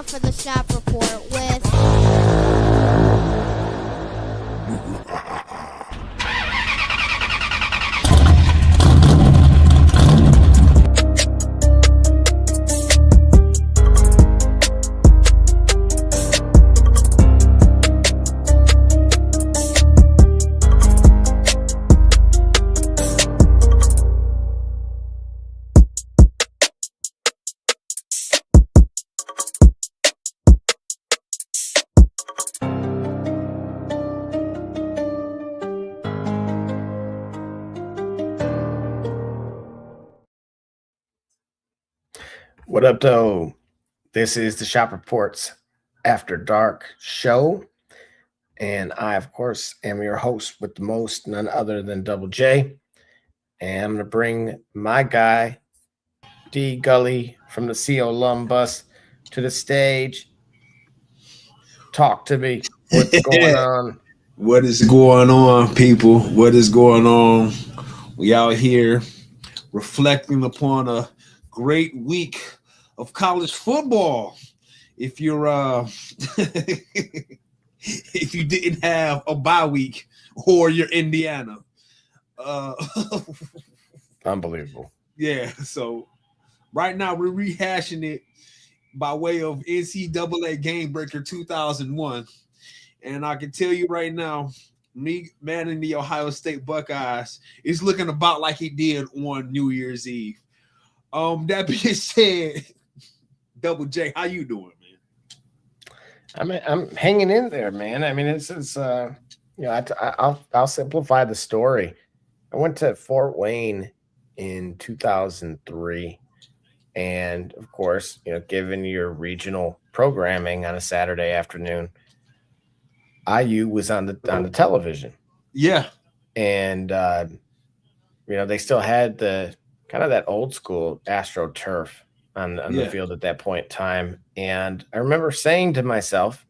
for the Snap Report with... What up, though? This is the Shop Reports After Dark show. And I, of course, am your host with the most, none other than Double J. And I'm going to bring my guy, D Gully from the CO Lum Bus, to the stage. Talk to me. What's going on? What is going on, people? What is going on? We out here reflecting upon a great week of college football. If you're if you didn't have a bye week or you're Indiana. Unbelievable. Yeah, so right now we're rehashing it by way of NCAA Game Breaker 2001. And I can tell you right now, me manning the Ohio State Buckeyes is looking about like he did on New Year's Eve. That being said, Double J, how you doing, man? I'm hanging in there, man. I mean, I'll simplify the story. I went to Fort Wayne in 2003, and of course, given your regional programming on a Saturday afternoon, IU was on the television. Yeah, and they still had the kind of that old school AstroTurf on the field at that point in time. And I remember saying to myself,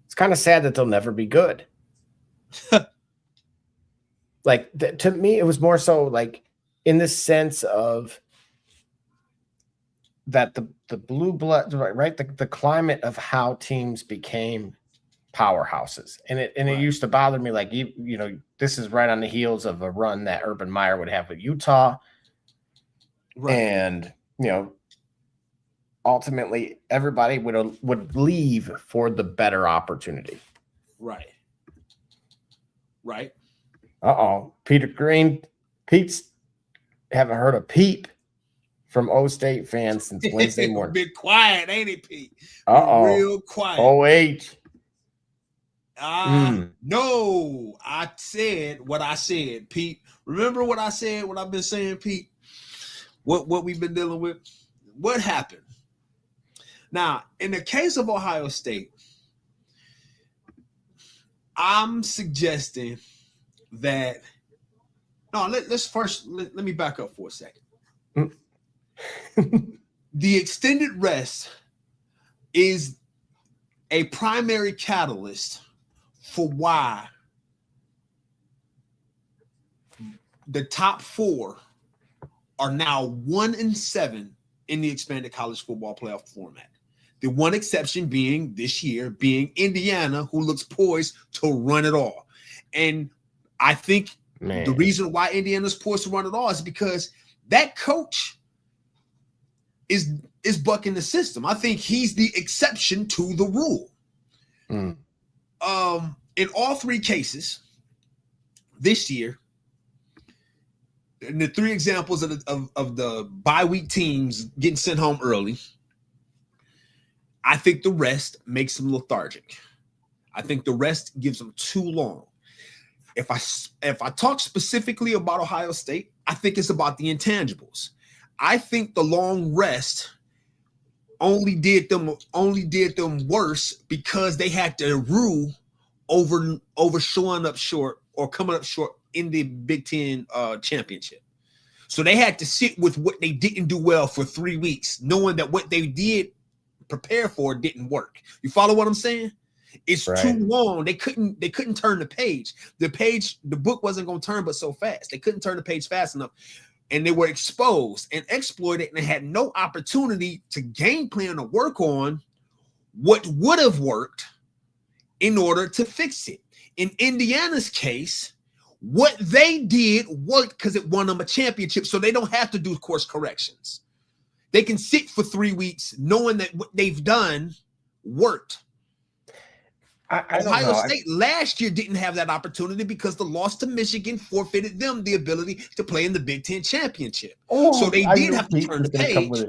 it's kind of sad that they'll never be good. Like, to me, it was more so like in the sense of that the blue blood, right? The climate of how teams became powerhouses. And it used to bother me, like, this is right on the heels of a run that Urban Meyer would have with Utah. right. And, ultimately everybody would leave for the better opportunity. Right. Peter Green. Pete's haven't heard a peep from O State fans since Wednesday morning. Been quiet, ain't it, Pete? Real quiet. No, I said what I said, Pete. Remember what I said, what I've been saying, Pete? What we've been dealing with? What happened? Now, in the case of Ohio State, I'm suggesting that let me back up for a second. The extended rest is a primary catalyst for why the top four are now 1-7 in the expanded college football playoff format. The one exception being this year, being Indiana, who looks poised to run it all. And I think the reason why Indiana's poised to run it all is because that coach is bucking the system. I think he's the exception to the rule. In all three cases this year, and the three examples of the bye week teams getting sent home early, I think the rest makes them lethargic. I think the rest gives them too long. If I talk specifically about Ohio State, I think it's about the intangibles. I think the long rest only did them worse because they had to rue over showing up short or coming up short in the Big Ten championship. So they had to sit with what they didn't do well for 3 weeks, knowing that what they did prepare for didn't work. You follow what I'm saying? It's right. Too long. They couldn't turn the page. The book wasn't going to turn but so fast. They couldn't turn the page fast enough. and they were exposed and exploited and had no opportunity to game plan or work on what would have worked in order to fix it. In Indiana's case, what they did worked because it won them a championship, so they don't have to do course corrections. They can sit for 3 weeks knowing that what they've done worked. Ohio State last year didn't have that opportunity because the loss to Michigan forfeited them the ability to play in the Big Ten championship. So they did have to turn the page.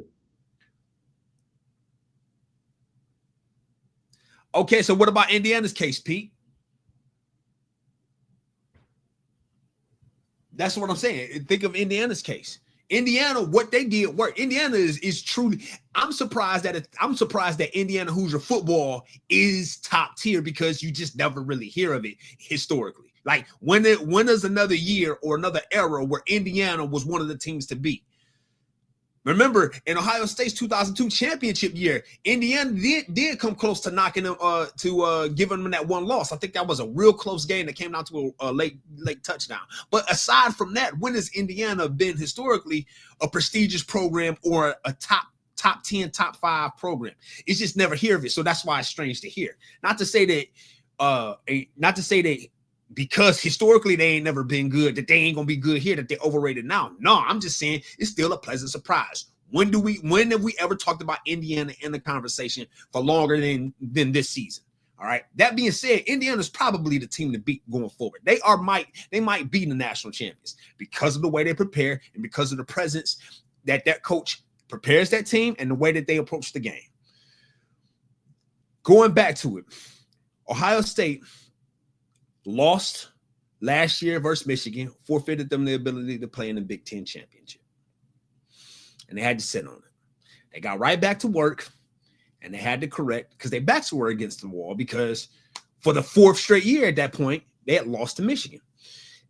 Okay, so what about Indiana's case, Pete? That's what I'm saying. Think of Indiana's case. Indiana, what they did work. Indiana is truly. I'm surprised that Indiana Hoosier football is top tier because you just never really hear of it historically. Like when there's another year or another era where Indiana was one of the teams to beat. Remember, in Ohio State's 2002 championship year, Indiana did come close to knocking them to giving them that one loss. I think that was a real close game that came down to a late touchdown. But aside from that, when has Indiana been historically a prestigious program or a top 10, top 5 program? It's just never hear of it. So that's why it's strange to hear. Not to say that because historically they ain't never been good, that they ain't gonna be good here, that they're overrated now. No, I'm just saying it's still a pleasant surprise. When have we ever talked about Indiana in the conversation for longer than this season? All right. That being said, Indiana's probably the team to beat going forward. They might be the national champions because of the way they prepare and because of the presence that coach prepares that team and the way that they approach the game. Going back to it, Ohio State lost last year versus Michigan, forfeited them the ability to play in the Big Ten championship. And they had to sit on it. They got right back to work, and they had to correct because their backs were against the wall because for the 4th straight year at that point, they had lost to Michigan.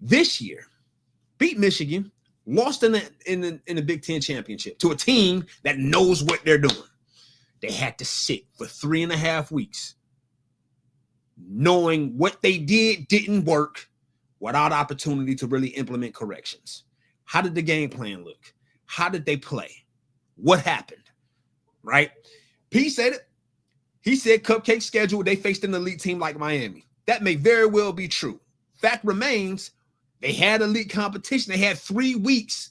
This year, beat Michigan, lost in the Big Ten championship to a team that knows what they're doing. They had to sit for 3.5 weeks, knowing what they didn't work without opportunity to really implement corrections. How did the game plan look? How did they play? What happened? Right? Pete said it. He said cupcake schedule, they faced an elite team like Miami. That may very well be true. Fact remains, they had elite competition. They had 3 weeks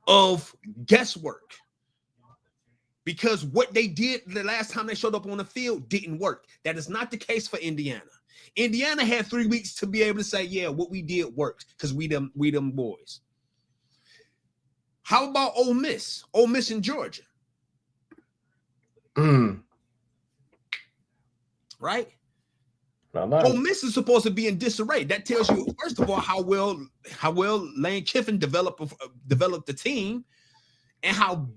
of guesswork. Because what they did the last time they showed up on the field didn't work. That is not the case for Indiana. Indiana had 3 weeks to be able to say, yeah, what we did worked because we them boys. How about Ole Miss? Ole Miss in Georgia. Right? Ole Miss is supposed to be in disarray. That tells you, first of all, how well Lane Kiffin developed the team and how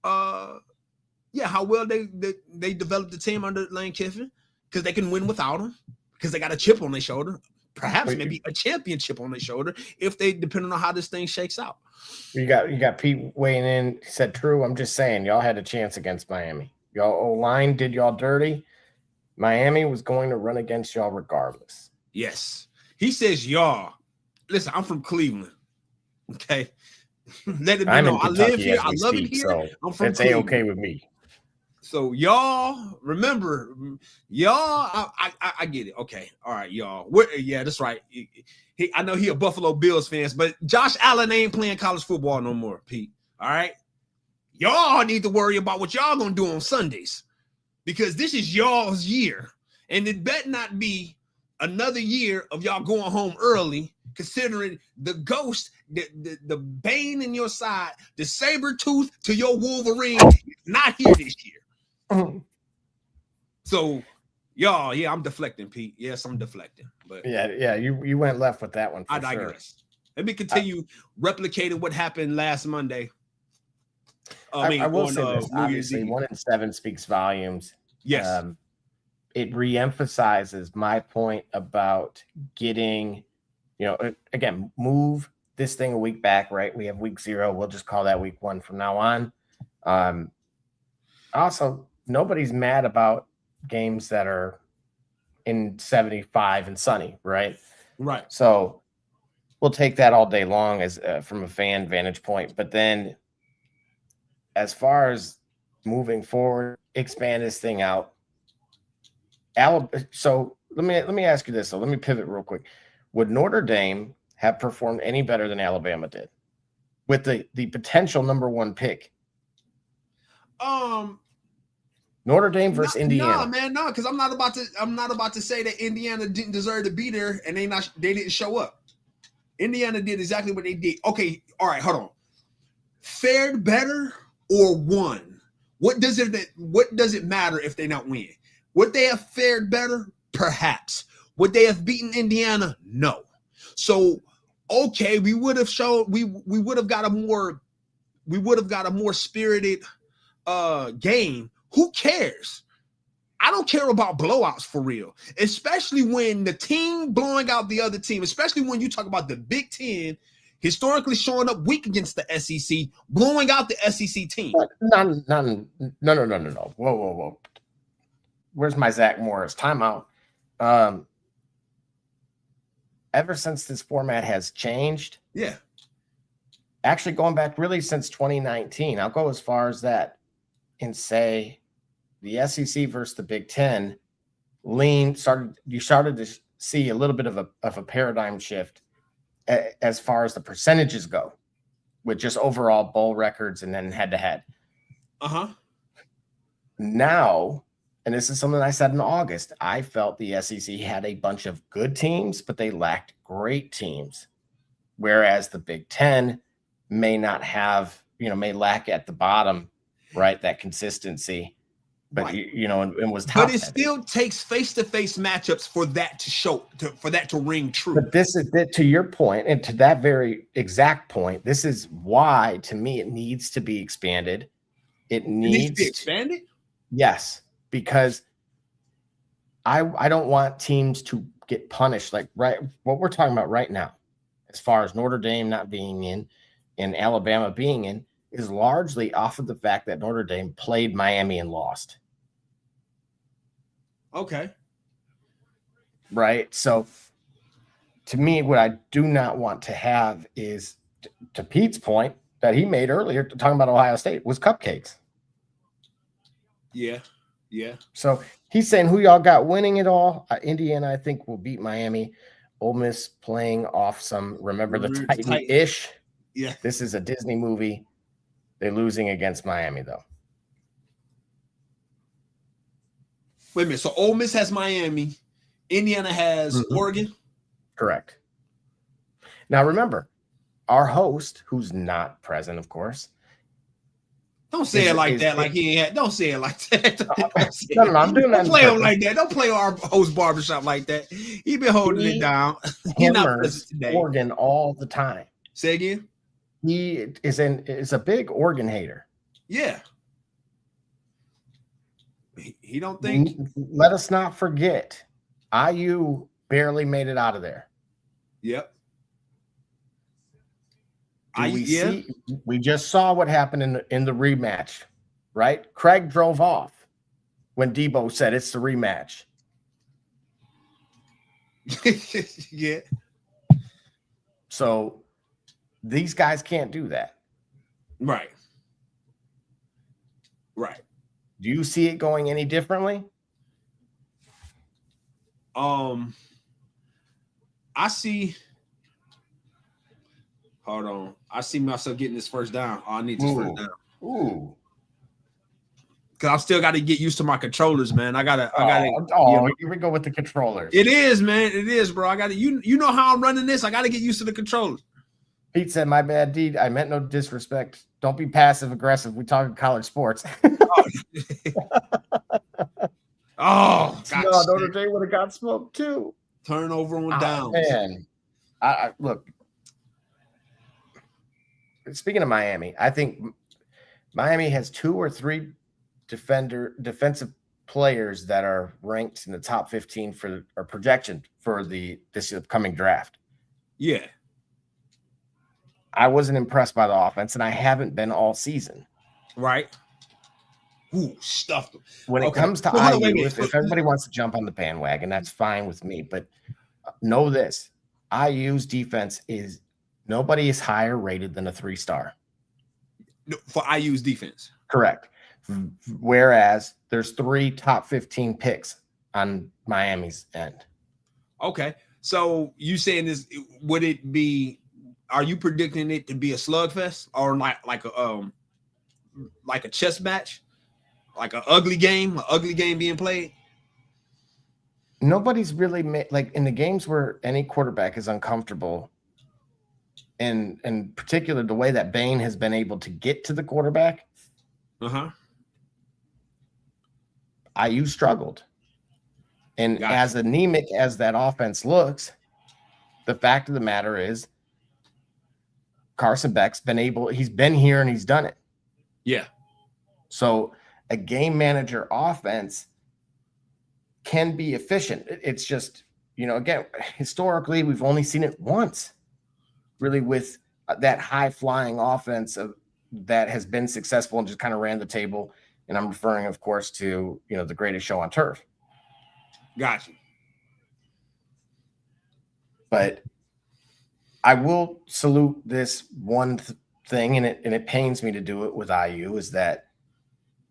well they developed the team under Lane Kiffin because they can win without him because they got a chip on their shoulder, perhaps maybe a championship on their shoulder if they depending on how this thing shakes out. You got Pete weighing in. He said, "True." I'm just saying, y'all had a chance against Miami. Y'all O-line did y'all dirty. Miami was going to run against y'all regardless. Yes, he says y'all. Listen, I'm from Cleveland. Okay. Let it be known. I live here. I love it here. So I'm from it's Cleveland. okay with me. So y'all remember, y'all. I get it. Okay, all right, y'all. Yeah, that's right. I know he a Buffalo Bills fans, but Josh Allen ain't playing college football no more, Pete. All right, y'all need to worry about what y'all gonna do on Sundays because this is y'all's year, and it better not be another year of y'all going home early. Considering the ghost, the bane in your side, the saber tooth to your Wolverine is not here this year. So, y'all, yeah, I'm deflecting, Pete. Yes, I'm deflecting. But yeah, you went left with that one. For I digress. Sure. Let me continue replicating what happened last Monday. I will say this. Obviously, 1-7 speaks volumes. Yes. It reemphasizes my point about getting. Again, move this thing a week back, right? We have week 0. We'll just call that week 1 from now on. Also, nobody's mad about games that are in 75 and sunny, right? Right. So we'll take that all day long as from a fan vantage point. But then, as far as moving forward, expand this thing out. So let me ask you this. So let me pivot real quick. Would Notre Dame have performed any better than Alabama did with the potential number 1 pick? Notre Dame versus Indiana. No, man, no, because I'm not about to say that Indiana didn't deserve to be there and they didn't show up. Indiana did exactly what they did. Okay, all right, hold on. Fared better or won? What does it matter if they not win? Would they have fared better? Perhaps. Would they have beaten Indiana? No. So, okay, we would have got a more spirited game. Who cares? I don't care about blowouts for real, especially when the team blowing out the other team, especially when you talk about the Big Ten historically showing up weak against the SEC, blowing out the SEC team. No. Whoa. Where's my Zach Morris? Timeout. Ever since this format has changed, yeah, actually going back really since 2019, I'll go as far as that and say the SEC versus the Big Ten you started to see a little bit of a paradigm shift as far as the percentages go, with just overall bowl records and then head to head. Now, and this is something I said in August, I felt the SEC had a bunch of good teams, but they lacked great teams. Whereas the Big Ten may not have, may lack at the bottom, right? That consistency, but right. And was top. But it still takes face-to-face matchups for that to ring true. But this is to your point, and to that very exact point, this is why, to me, it needs to be expanded. It needs to be expanded? Yes. Because I don't want teams to get punished like what we're talking about right now, as far as Notre Dame not being in and Alabama being in, is largely off of the fact that Notre Dame played Miami and lost. Okay. Right. So to me, what I do not want to have is, to Pete's point that he made earlier, talking about Ohio State, was cupcakes. Yeah. Yeah. So he's saying who y'all got winning it all. Indiana, I think, will beat Miami. Ole Miss playing off some Remember the Titan-ish. Yeah. This is a Disney movie. They're losing against Miami, though. Wait a minute. So Ole Miss has Miami. Indiana has Oregon? Correct. Now, remember, our host, who's not present, of course. Don't say it like that. Like he ain't had. Don't say it like that. No, I'm doing that. Don't play him like that. Don't play our host barbershop like that. He been holding it down. He's not present today. Oregon all the time. Say again. He is a big Oregon hater. Yeah. He don't think. Let us not forget, IU barely made it out of there. Yep. We just saw what happened in the rematch, right? Craig drove off when Debo said it's the rematch. Yeah. So these guys can't do that. Right. Right. Do you see it going any differently? I see. Hold on. I see myself getting this first down. Oh, I need this first down. Ooh. Cause I still got to get used to my controllers, man. I gotta. Here we go with the controllers. It is, man. It is, bro. I gotta. You know how I'm running this. I gotta get used to the controllers. Pete said, "My bad, D. I meant no disrespect. Don't be passive aggressive. We talking college sports." Oh, God. No, Notre Dame would have got smoked too. Turnover on downs. Man, I look. Speaking of Miami, I think Miami has 2 or 3 defensive players that are ranked in the top 15 or projection for this upcoming draft. Yeah. I wasn't impressed by the offense, and I haven't been all season. Right. Ooh, stuffed them. When it comes to IU, if everybody wants to jump on the bandwagon, that's fine with me. But know this. IU's defense is nobody is higher rated than a 3-star. For IU's defense. Correct. Whereas there's 3 top 15 picks on Miami's end. Okay. So you saying this, would it be, are you predicting it to be a slugfest or like a chess match? Like an ugly game being played? Nobody's really like in the games where any quarterback is uncomfortable, and in particular the way that Bain has been able to get to the quarterback. IU struggled. And Gotcha. as anemic as that offense looks, the fact of the matter is Carson Beck's he's been here and he's done it. Yeah. So a game manager offense can be efficient. It's just, again, historically, we've only seen it once, really, with that high-flying offense that has been successful and just kind of ran the table. And I'm referring, of course, to, the greatest show on turf. Gotcha. But I will salute this one thing, and it pains me to do it with IU, is that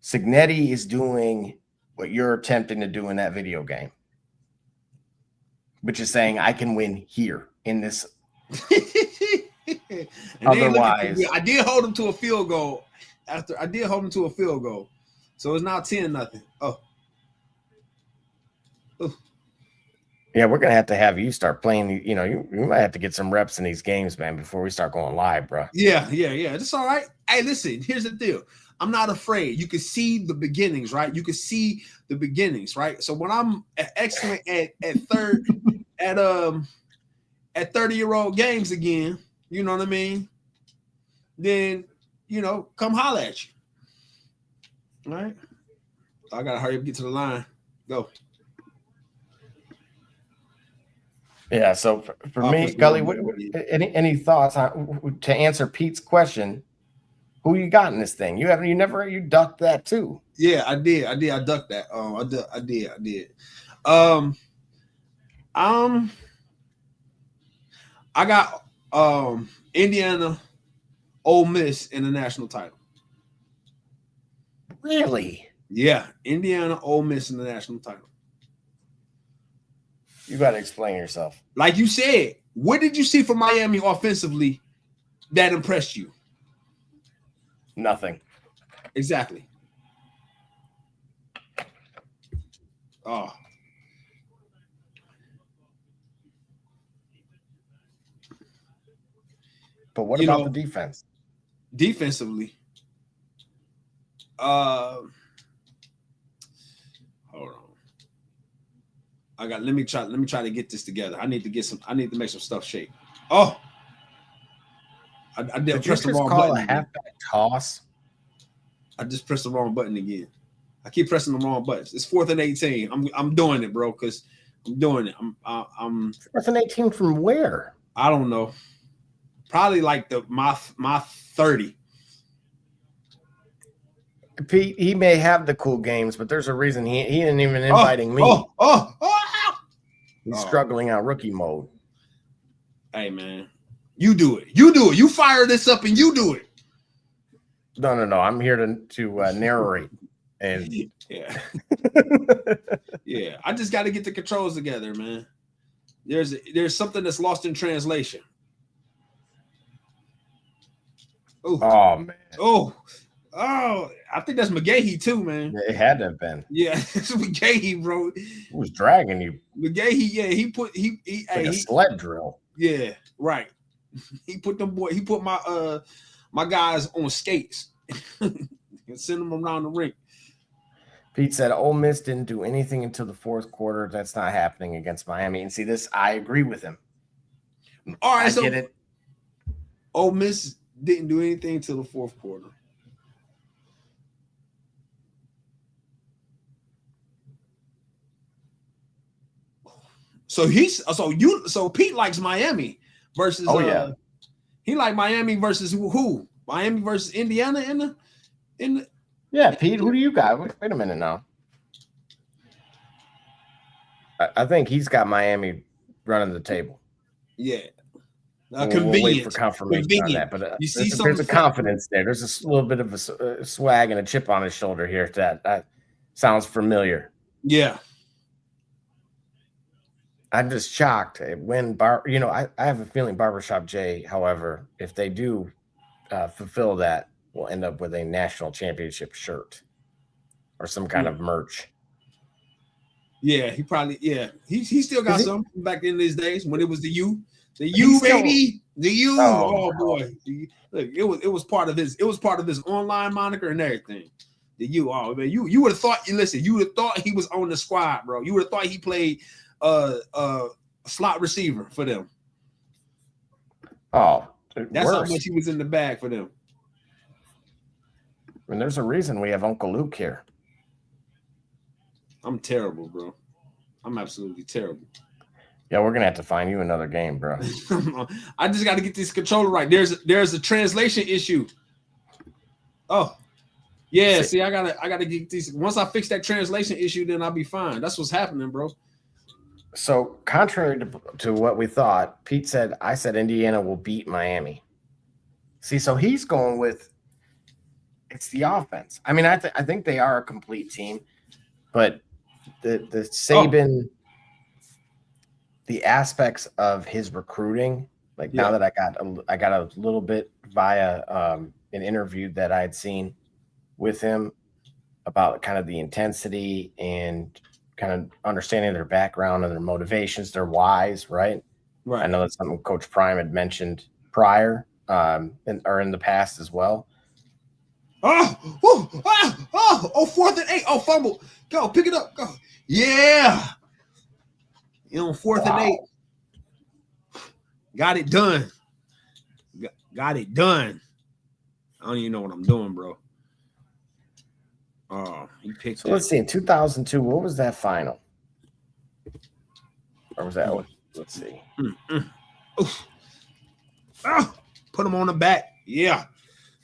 Cignetti is doing what you're attempting to do in that video game, which is saying I can win here in this. Otherwise, I did hold him to a field goal. So it's now 10-0. Yeah, we're gonna have you start playing. You might have to get some reps in these games, man, before we start going live, bro. Yeah. That's all right. Hey, listen. Here's the deal. I'm not afraid. You can see the beginnings, right? So when I'm excellent at third at 30-year-old games again, you know what I mean? Then come holler at you. All right. I gotta hurry up, get to the line. Go. Yeah. So for me, Gully, any thoughts to answer Pete's question? Who you got in this thing? You ducked that too. Yeah, I did. I ducked that. I did. I got Indiana, Ole Miss in the national title. Really? Yeah, Indiana, Ole Miss in the national title. You got to explain yourself. Like you said, what did you see from Miami offensively that impressed you? Nothing. Exactly. Oh. But what about the defense? Defensively. Hold on. Let me try to get this together. I need to make some stuff shake. Oh. I did press the wrong button. A halfback toss. I just pressed the wrong button again. I keep pressing the wrong buttons. It's 4th and 18. I'm doing it, bro, because I'm doing it. I'm 4th and 18 from where? I don't know. Probably like my 30. Pete, he may have the cool games, but there's a reason he isn't even inviting me. He's struggling out rookie mode. Hey, man. You do it. You fire this up and you do it. No. I'm here to narrate. And yeah. Yeah. I just got to get the controls together, man. There's something that's lost in translation. Ooh. Oh, man. Oh, I think that's McGahee too, man. It had to have been. Yeah, it's McGahee, bro. He was dragging you. McGahee, yeah, he like a sled drill. Yeah, right. He put my guys on skates and send them around the rink. Pete said Ole Miss didn't do anything until the 4th quarter. That's not happening against Miami. And see this, I agree with him. All right, I get it. Ole Miss didn't do anything until the 4th quarter. So Pete likes Miami versus he like Miami versus who? Miami versus Indiana in the Yeah, Pete, who do you got? Wait a minute now. I think he's got Miami running the table. Yeah. We'll wait for Convenient. confirmation on that, but You see there's something a confidence there. There's a little bit of a swag and a chip on his shoulder here. That sounds familiar. Yeah. I'm just shocked when I have a feeling Barbershop J, however, if they do fulfill that, will end up with a national championship shirt or some kind of merch. Yeah, he probably he still got some back in these days when it was the U baby, the U. Oh boy, look, it was part of his online moniker and everything. The U. Oh man, you would have thought you would have thought he was on the squad, bro. You would have thought he played slot receiver for them. Oh, that's how much he was in the bag for them. And there's a reason we have Uncle Luke here. I'm terrible, bro. I'm absolutely terrible. Yeah, we're gonna have to find you another game, bro. I just got to get this controller right. There's a translation issue. Oh, yeah. See, I gotta get these. Once I fix that translation issue, then I'll be fine. That's what's happening, bro. So, contrary to what we thought, Pete said, I said Indiana will beat Miami. See, so he's going with it's the offense. I mean, I think they are a complete team, but the Saban, the aspects of his recruiting, like now that I got a little bit via an interview that I had seen with him about kind of the intensity and kind of understanding their background and their motivations, their whys, right? Right. I know that's something Coach Prime had mentioned prior or in the past as well. Fourth and 8. Oh, fumble. Go, pick it up. Go. Yeah. On 4th and 8. Got it done. Got it done. I don't even know what I'm doing, bro. Oh, he picked So let's see. In 2002, what was that final? Or was that? Let's see. Put him on the back. Yeah.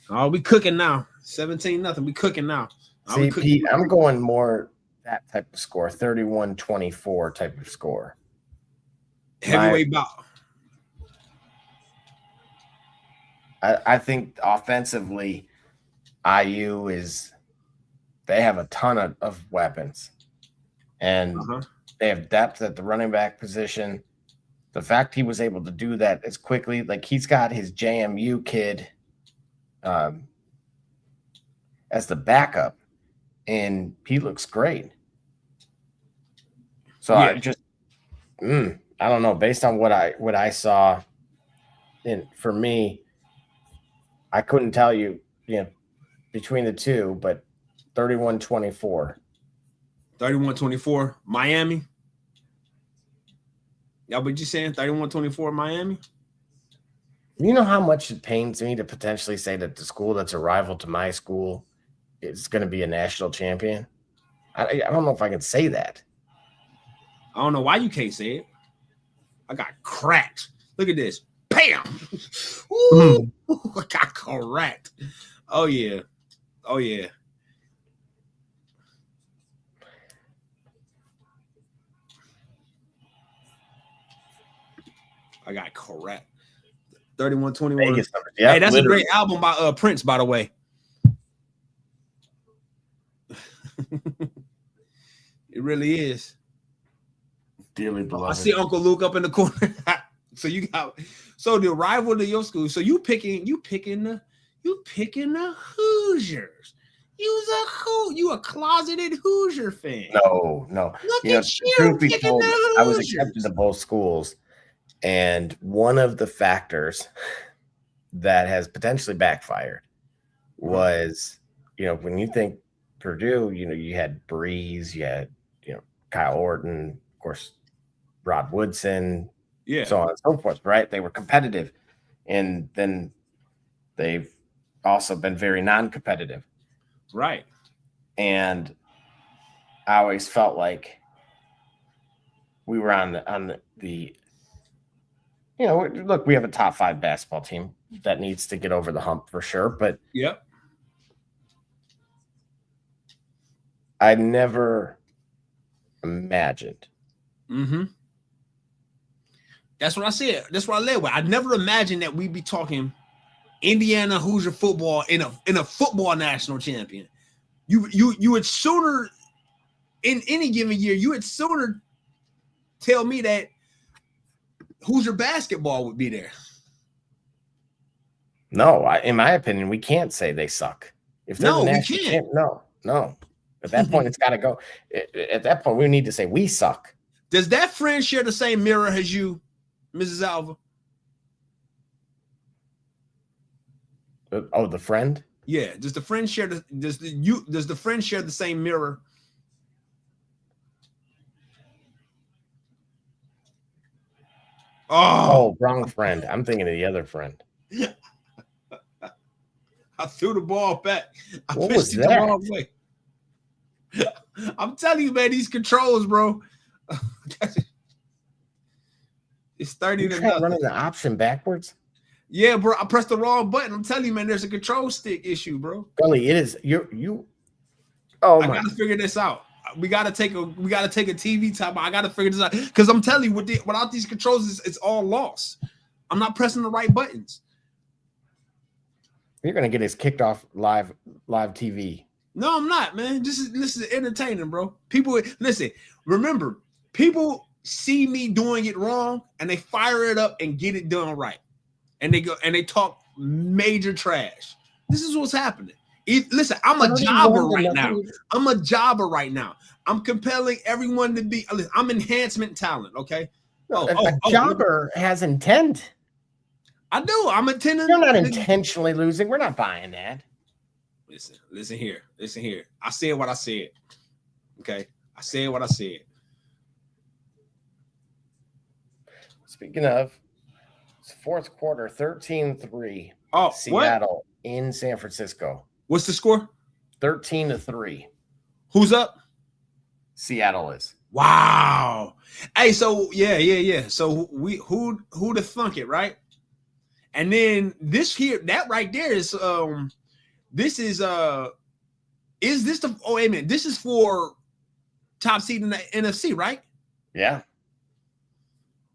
Oh, we cooking now. 17-0. We cooking now. See, Pete, I'm going more that type of score, 31-24 type of score. Heavyweight bout. I think offensively, IU they have a ton of weapons, and they have depth at the running back position. The fact he was able to do that as quickly, like he's got his JMU kid as the backup, and he looks great. So I just, I don't know. Based on what I saw, and for me, I couldn't tell you, between the two, but 31-24. 31-24, Miami. Y'all, but you saying 31-24 Miami? You know how much it pains me to potentially say that the school that's a rival to my school is going to be a national champion? I don't know if I can say that. I don't know why you can't say it. I got cracked. Look at this. Bam! Ooh, I got cracked. Oh, yeah. Oh, yeah. I got correct. 31-21. Yeah, hey, that's a great album by Prince, by the way. It really is. Dearly beloved. I see Uncle Luke up in the corner. So the rival to your school. So you picking the Hoosiers. You a closeted Hoosier fan. No. Look at you truth be picking told, the Hoosiers. I was accepted to both schools, and one of the factors that has potentially backfired was, when you think Purdue, you had Breeze, you had, Kyle Orton, of course, Rod Woodson, so on and so forth, right? They were competitive, and then they've also been very non-competitive. Right. And I always felt like we were on the look, we have a top 5 basketball team that needs to get over the hump for sure, but I never imagined That's what I said. That's what I led with. I never imagined that we'd be talking Indiana Hoosier football in a football national champion. You would sooner in any given year, you would sooner tell me that Hoosier basketball would be there. No, in my opinion, we can't say they suck. If they're No, the we national can't. champ, no. At that point, it's got to go. At that point, we need to say we suck. Does that friend share the same mirror as you, Mrs. Alva? Oh, the friend? Yeah. Does the friend share does the friend share the same mirror? Oh, wrong friend. I'm thinking of the other friend. I threw the ball back. I What pitched was it that? the wrong way. I'm telling you, man, these controls, bro. It's 30 You to try nothing. running the option backwards? Yeah, bro. I pressed the wrong button. I'm telling you, man, there's a control stick issue, bro. Gully, it is you. Oh I my! gotta figure this out. We gotta take a TV time. I gotta figure this out because I'm telling you, without these controls, it's all lost. I'm not pressing the right buttons. You're gonna get us kicked off live TV. No, I'm not, man. This is entertaining, bro. People listen. Remember, people see me doing it wrong and they fire it up and get it done right, and they go and they talk major trash. This is what's happening. Listen, I'm a jobber right now. I'm a jobber right now. I'm compelling everyone to be. I'm enhancement talent. Okay. A jobber has intent. I do. I'm intending. You're not intentionally losing. We're not buying that. Listen here. I said what I said. Okay. I said what I said. Speaking of, it's fourth quarter, 13-3. Oh, Seattle in San Francisco. What's the score? 13-3. Who's up? Seattle is. Wow. Hey, so yeah. So who to thunk it, right? And then that right there is this is this the wait a minute, this is for top seed in the NFC, right? Yeah.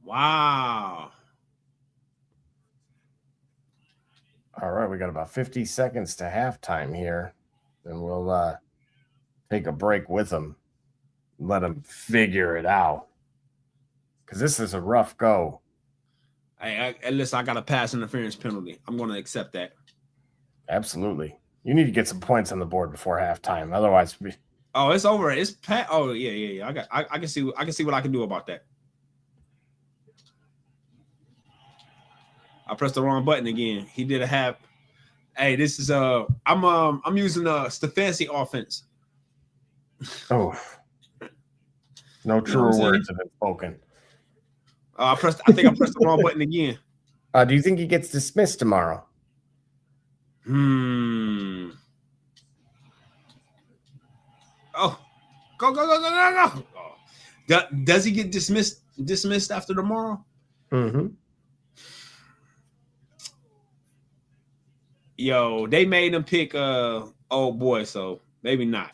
Wow. All right, we got about 50 seconds to halftime here, and we'll take a break with them, let them figure it out, because this is a rough go. Hey, listen, I got a pass interference penalty. I'm going to accept that. Absolutely. You need to get some points on the board before halftime. Otherwise, oh, it's over. It's pat. Oh, yeah. I can see what I can do about that. I pressed the wrong button again. He did a half. Hey, this is I'm using Stefanski offense. oh, no truer words have been spoken. I think I pressed the wrong button again. Do you think he gets dismissed tomorrow? Oh, go. Oh. Does he get dismissed after tomorrow? Mm-hmm. Yo, they made him pick old boy, so maybe not.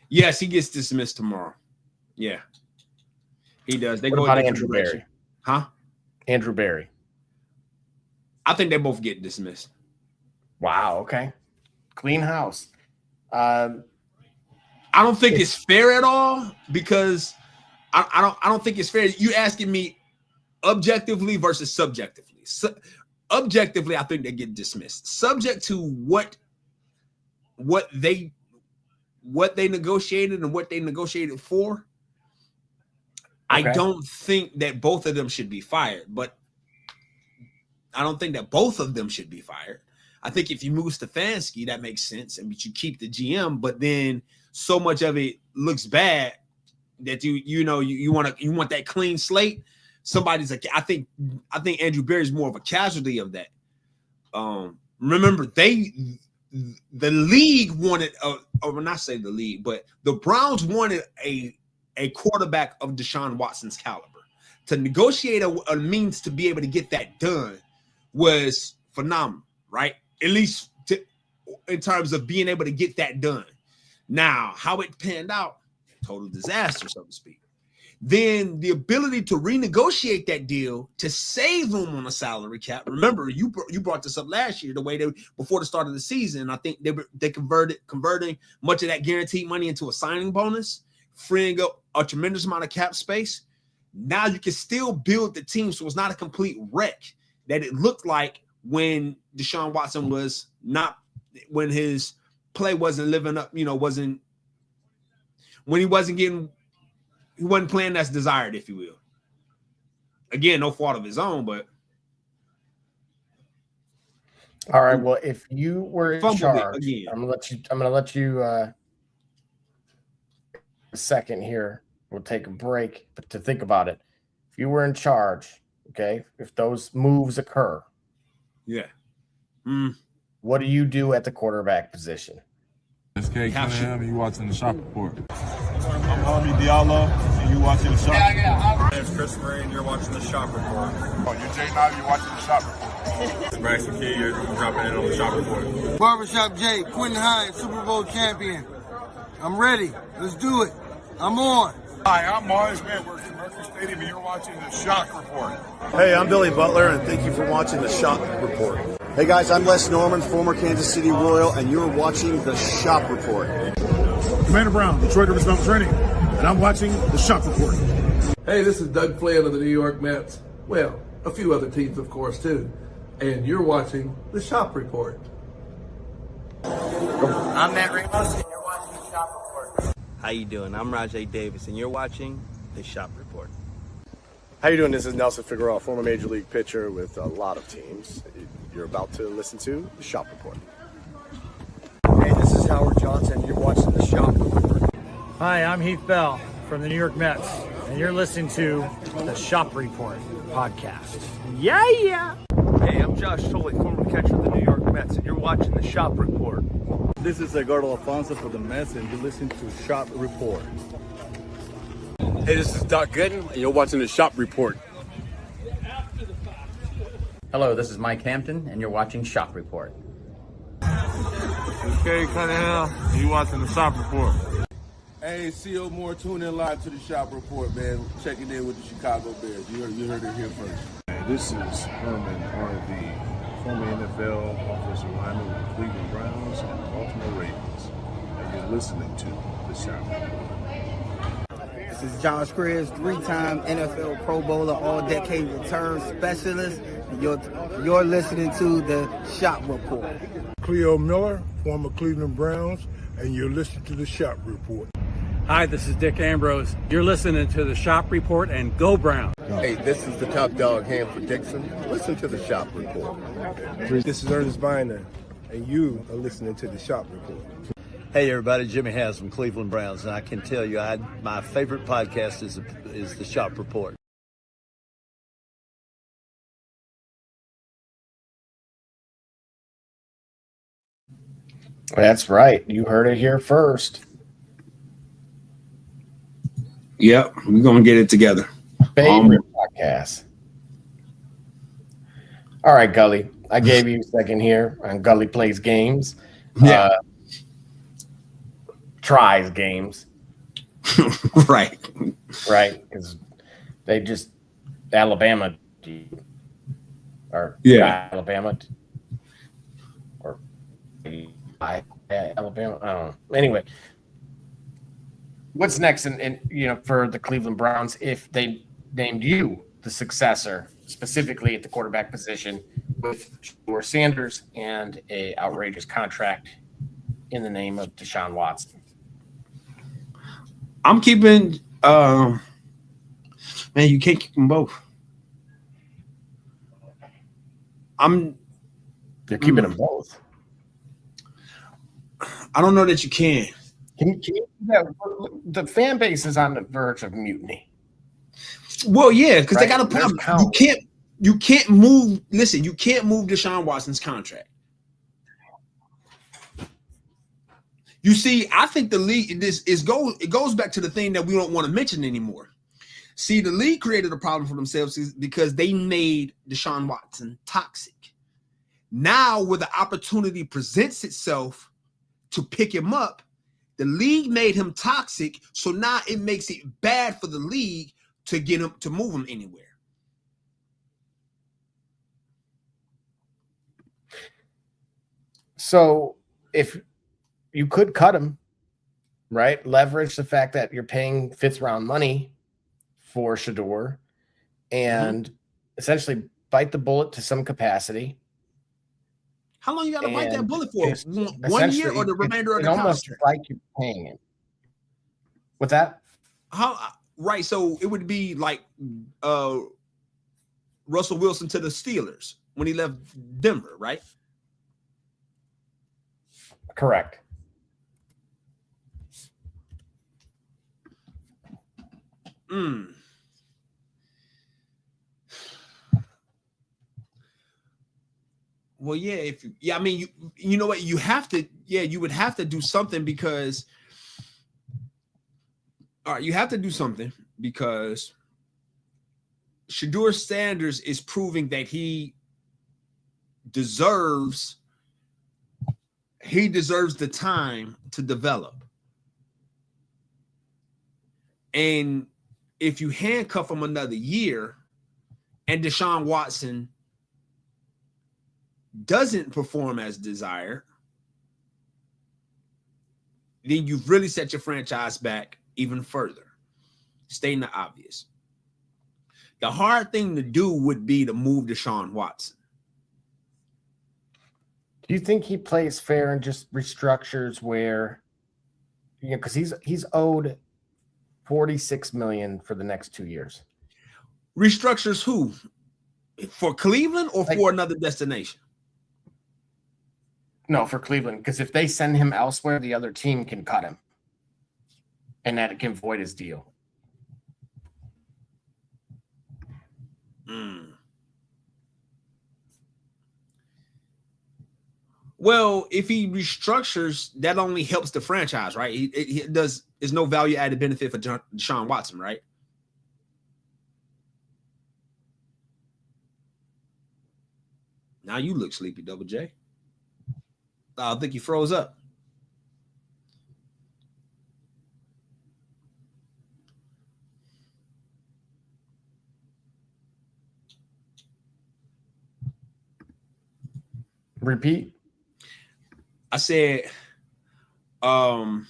Yes, he gets dismissed tomorrow. Yeah, he does. They What go about in Andrew direction. Berry? Huh? Andrew Berry. I think they both get dismissed. Wow. Okay. Clean house. I don't think it's fair at all because I don't think it's fair. You asking me objectively versus subjectively. Objectively, I think they get dismissed. Subject to what they negotiated and what they negotiated for. Okay. I don't think that both of them should be fired, but I don't think that both of them should be fired. I think if you move Stefanski, that makes sense, and you keep the GM, but then so much of it looks bad that you want that clean slate. Somebody's like, I think Andrew Berry is more of a casualty of that. Remember, the league wanted, or not say the league, but the Browns wanted a quarterback of Deshaun Watson's caliber. To negotiate a means to be able to get that done was phenomenal, right? At least in terms of being able to get that done. Now, how it panned out, total disaster, so to speak. Then the ability to renegotiate that deal to save room on a salary cap. Remember, you brought this up last year, the way they before the start of the season. I think they converting much of that guaranteed money into a signing bonus, freeing up a tremendous amount of cap space. Now you can still build the team, so it's not a complete wreck that it looked like when Deshaun Watson was not, when his play wasn't living up, when he wasn't playing as desired, if you will. Again, no fault of his own, but all right. Well, if you were in charge, I'm gonna let you a second here. We'll take a break, but to think about it. If you were in charge, okay, if those moves occur, what do you do at the quarterback position? It's K. Cunningham, you watching the Shop Report. I'm Harvey Diallo, and you watching the Shop Report. My name's Chris Murray, and you're watching the Shop Report. Oh, you're Jay Knight, you're watching the Shop Report. It's Braxton Key, you're dropping in on the Shop Report. Barbershop Jay, Quentin Hines, Super Bowl champion. I'm ready. Let's do it. I'm on. Hi, I'm Mars, man. We're from Mercury Stadium, and you're watching the Shock Report. Hey, I'm Billy Butler, and thank you for watching the Shop Report. Hey guys, I'm Les Norman, former Kansas City Royal, and you're watching the Shop Report. Commander Brown, Detroit Rivers Mountain Training, and I'm watching the Shop Report. Hey, this is Doug Flynn of the New York Mets. Well, a few other teams, of course, too. And you're watching the Shop Report. I'm Matt Ramos, and you're watching the Shop Report. How you doing? I'm Rajay Davis, and you're watching the Shop Report. How you doing? This is Nelson Figueroa, former Major League pitcher with a lot of teams. You're about to listen to the Shop Report. Hey, this is Howard Johnson. You're watching the Shop Report. Hi, I'm Heath Bell from the New York Mets, and you're listening to the Shop Report podcast. Yeah! Hey, I'm Josh Tolley, former catcher of the New York Mets, and you're watching the Shop Report. This is Edgardo Alfonso for the Mets, and you're listening to Shop Report. Hey, this is Doc Gooden, and you're watching the Shop Report. Hello, this is Mike Hampton, and you're watching Shop Report. This is Kerry Cunningham, and you're watching the Shop Report. Hey, C.O. Moore, tune in live to the Shop Report, man. Checking in with the Chicago Bears. You heard it here first. Hey, this is Herman Harvey, former NFL offensive lineman with the Cleveland Browns and Baltimore Ravens, and you're listening to the Shop Report. This is Josh Chris, three-time NFL Pro Bowler, all-decade return specialist. You're listening to the Shop Report. Cleo Miller, former Cleveland Browns, and you're listening to the Shop Report. Hi, this is Dick Ambrose. You're listening to the Shop Report, and go Brown. Hey, this is the top dog, Hanford Dixon. Listen to the Shop Report. This is Ernest Biner, and you are listening to the Shop Report. Hey everybody, Jimmy Has from Cleveland Browns, and I can tell you my favorite podcast is the Shop Report. That's right. You heard it here first. Yep, we're gonna get it together. Favorite podcast. All right, Gully. I gave you a second here on Gully Plays Games. Yeah. Tries games. Right. Because they just Alabama or Alabama or Alabama. I don't know. Anyway, what's next in for the Cleveland Browns if they named you the successor specifically at the quarterback position with Shedeur Sanders and a outrageous contract in the name of Deshaun Watson? I'm keeping man, you can't keep them both. You're keeping them both. I don't know that you can. Can you the fan base is on the verge of mutiny. Well, yeah, because they got a problem. You can't move. Listen, you can't move Deshaun Watson's contract. You see, I think the league it goes back to the thing that we don't want to mention anymore. See, the league created a problem for themselves because they made Deshaun Watson toxic. Now, where the opportunity presents itself to pick him up, The league made him toxic, so now it makes it bad for the league to get him to move him anywhere. So if you could cut him, right? Leverage the fact that you're paying 5th round money for Shedeur and essentially bite the bullet to some capacity. How long you got to bite that And bullet for? just 1 year or the remainder of it the almost contract? like you're paying him. What's that? How right? So it would be like Russell Wilson to the Steelers when he left Denver, right? Correct. Well, yeah, I mean, you know what, you have to, you would have to do something because, all right, you have to do something because Shedeur Sanders is proving that he deserves the time to develop. And if you handcuff him another year and Deshaun Watson doesn't perform as desired, then you've really set your franchise back even further. Stating the obvious. The hard thing to do would be to move Deshaun Watson. Do you think he plays fair and just restructures where, because he's owed $46 million for the next 2 years? Restructures who? For Cleveland or for another destination? No, for Cleveland, because if they send him elsewhere, the other team can cut him, and that can void his deal. Well, if he restructures, that only helps the franchise, right? There's no value added benefit for Deshaun Watson, right? Now you look sleepy, Double J. I think you froze up. Repeat. I said, let's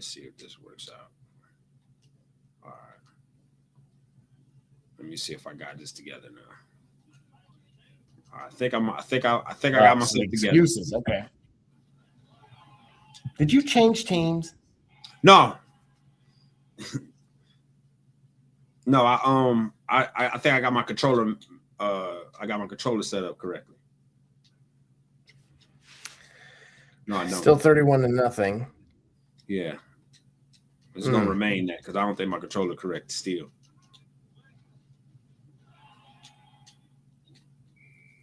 see if this works out. All right. Let me see if I got this together now. I think I got myself together. Excuses. Okay. Did you change teams? No. No, I think I got my controller. I got my controller set up correctly. No, I don't. Still 31-0. Yeah. It's gonna remain that because I don't think my controller correct still.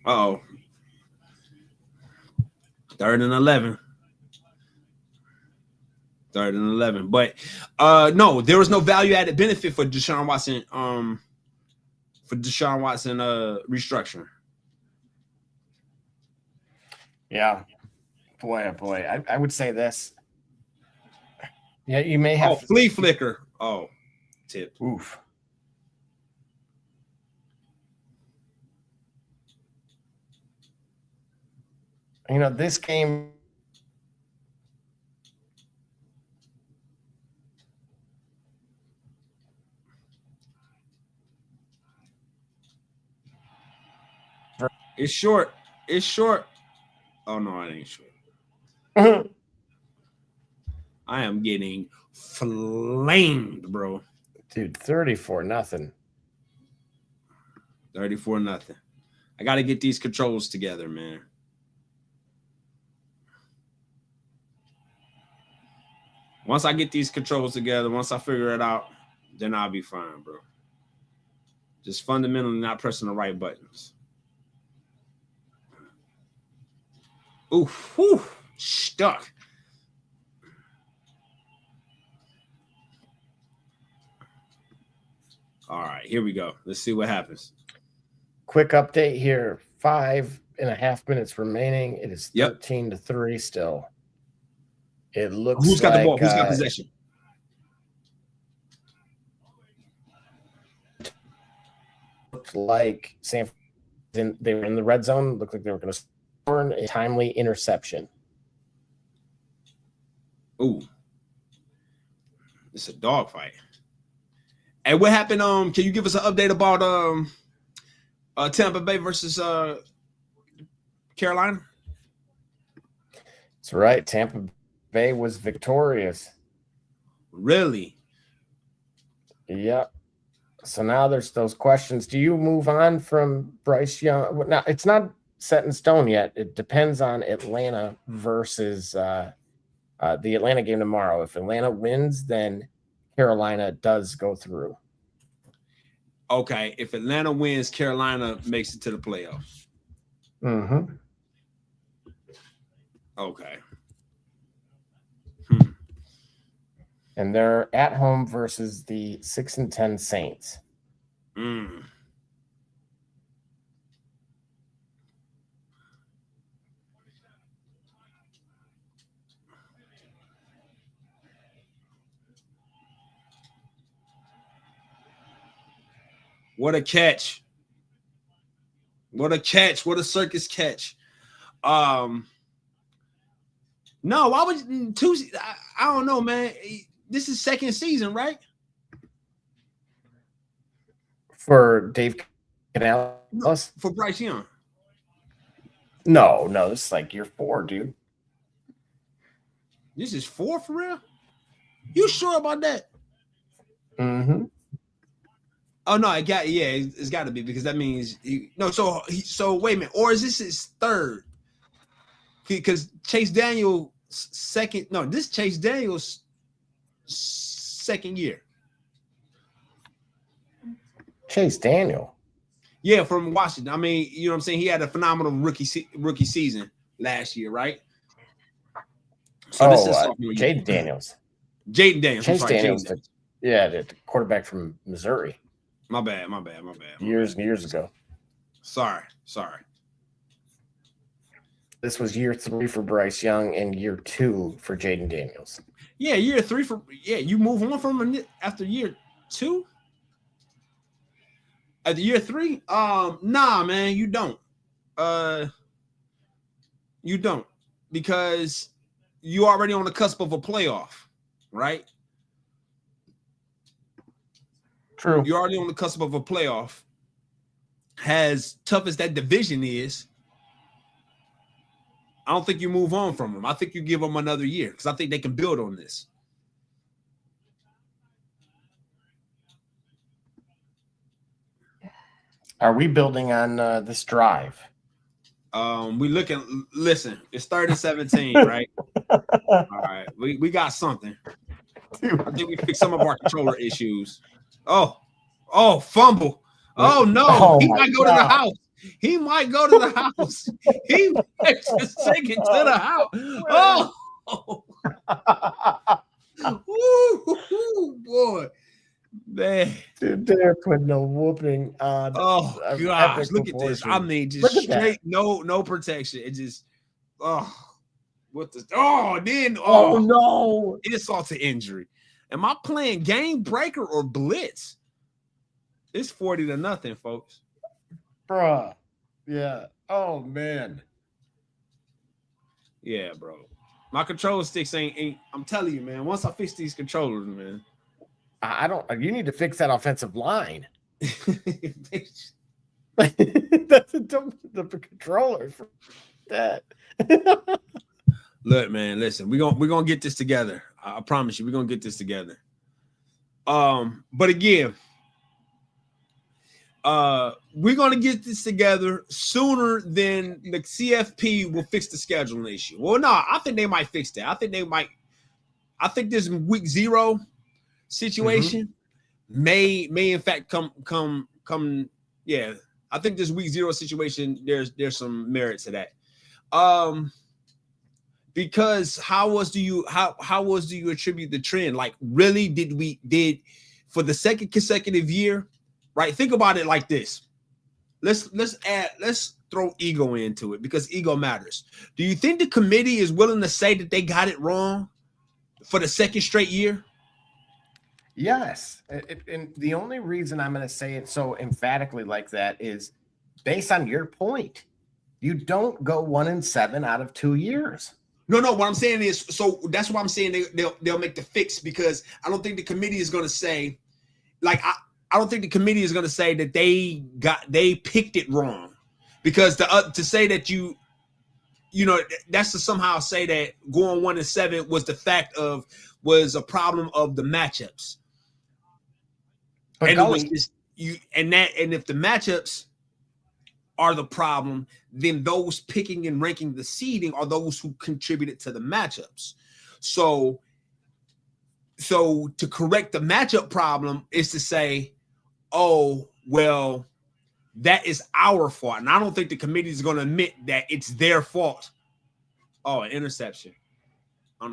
Uh-oh. 3rd and 11. 3rd and 11. But no, there was no value-added benefit for Deshaun Watson. Restructuring. Yeah. Boy, oh boy. I would say this. Yeah, you may have flea flicker. Oh, tip. Oof. You know, this game it's short. It's short. Oh no, it ain't short. I am getting flamed, bro. Dude, 34-0. 34-0. I got to get these controls together, man. Once I get these controls together, once I figure it out, then I'll be fine, bro. Just fundamentally not pressing the right buttons. Ooh, whew, stuck. All right, here we go. Let's see what happens. Quick update here. 5 2.5 minutes remaining. It is 13-3 still. It looks Who's got the ball? Who's got uh, possession? looked like they were in the red zone. Looked like they were going to score a timely interception. Ooh, it's a dogfight. And what happened? Can you give us an update about Tampa Bay versus Carolina? That's right. Tampa Bay was victorious. Really? Yep. So now there's those questions. Do you move on from Bryce Young? Now, it's not set in stone yet. It depends on Atlanta versus the Atlanta game tomorrow. If Atlanta wins, then Carolina does go through. Okay. If Atlanta wins, Carolina makes it to the playoffs. Mm-hmm. Okay. And they're at home versus the 6-10 Saints. What a catch. What a catch. What a circus catch. No, why would Tuesday? I don't know, man. This is second season, right? For Dave Canales? For Bryce Young. No, this is like year 4, dude. This is 4 for real? You sure about that? Mm-hmm. Oh no, it's got to be, because that means so wait a minute, or is this his third? Because Chase Daniel's second. No, this is Chase Daniel's second year. Chase Daniel. Yeah, from Washington. I mean, you know what I'm saying? He had a phenomenal rookie season last year, right? So this is Jaden Daniels. Jaden Daniels. Chase Daniels. The quarterback from Missouri. My bad. Years and years ago. Sorry. This was year 3 for Bryce Young and year 2 for Jaden Daniels. Yeah, year 3 you move on from him after year 2? At the year 3? Nah, man, you don't. You don't, because you already on the cusp of a playoff, right? True. You're already on the cusp of a playoff. As tough as that division is, I don't think you move on from them. I think you give them another year, because I think they can build on this. Are we building on this drive? Listen, it's 30-17, right? All right. We got something. I think we fixed some of our controller issues. Oh, fumble. Oh no, he might go to the house. He might go to the house. He might just take it to the house. Oh, ooh, boy. Man. Dude, they're putting a whooping on. Oh gosh, look at this. I mean, just straight, no protection. It just no. Insult to injury. Am I playing game breaker or blitz? It's 40-0, folks. Bruh. Yeah. Oh man. Yeah, bro. My control sticks ain't. I'm telling you, man. Once I fix these controllers, man. I don't. You need to fix that offensive line. That's the controller for that. Look, man. Listen, we're gonna get this together. I promise you, we're gonna get this together. But again, we're gonna get this together sooner than the CFP will fix the scheduling issue. Well, no, I think they might fix that. I think this week 0 situation may in fact come. Yeah, I think this week 0 situation, there's some merit to that. Because how else do you attribute the trend? Like, really, did for the second consecutive year, right? Think about it like this. Let's throw ego into it because ego matters. Do you think the committee is willing to say that they got it wrong for the second straight year? Yes. And the only reason I'm going to say it so emphatically like that is based on your point. You don't go 1-7 out of 2 years. No. What I'm saying is, so that's why I'm saying they'll make the fix, because I don't think the committee is going to say, like, I don't think the committee is going to say that they picked it wrong, because to say that you know, that's to somehow say that going 1-7 was a problem of the matchups. But and it was just and if the matchups are the problem, then those picking and ranking the seeding are those who contributed to the matchups. So to correct the matchup problem is to say, oh, well, that is our fault. And I don't think the committee is going to admit that it's their fault. Oh, an interception. I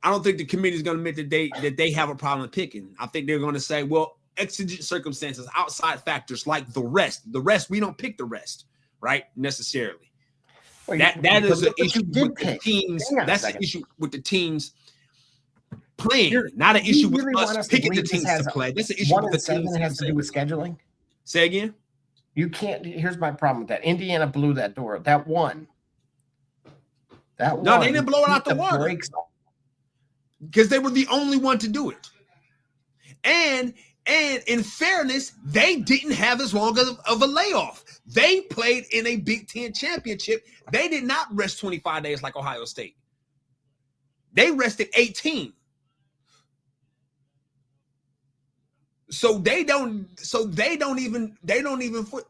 don't think the committee is going to admit that they have a problem picking. I think they're going to say, well, exigent circumstances, outside factors like the rest, we don't pick the rest, right? Necessarily. Well, that is an issue with the teams. That's an issue with the teams playing, not an issue with us picking the teams to play. That's an issue with the teams. Has to do with scheduling. Say again. You can't. Here's my problem with that. Indiana blew that door. That one. No, they didn't blow it out the water because they were the only one to do it. And in fairness, they didn't have as long of a layoff. They played in a Big Ten championship. They did not rest 25 days like Ohio State. They rested 18. So they don't even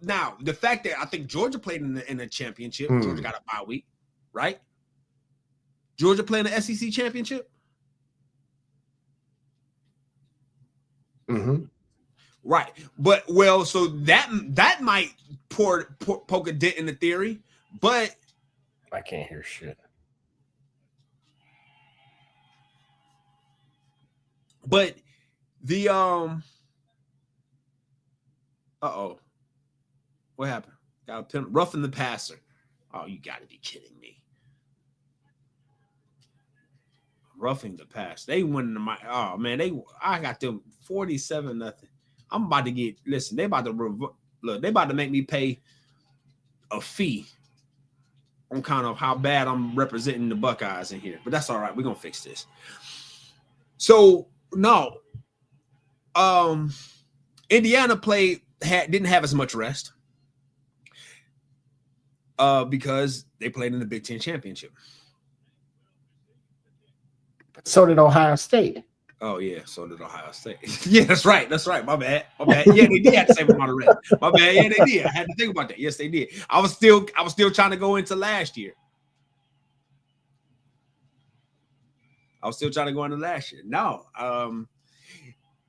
now, the fact that I think Georgia played in the championship, Georgia got a bye week, right? Georgia playing the SEC championship. Mm-hmm. Right. But so that might poke a dent in the theory, but I can't hear shit. But the what happened? Got a pin, roughing the passer. Oh, you got to be kidding me! Roughing the pass. They went into my. Oh man, I got them 47-0. I'm about to get. Listen, they about to look. They about to make me pay a fee on kind of how bad I'm representing the Buckeyes in here. But that's all right. We're gonna fix this. So no, Indiana didn't have as much rest because they played in the Big Ten championship. So did Ohio State. Oh yeah, so did Ohio State. Yeah, that's right. My bad. Yeah, they did have the same amount of rest. My bad. Yeah, they did. I had to think about that. Yes, they did. I was still trying to go into last year. No,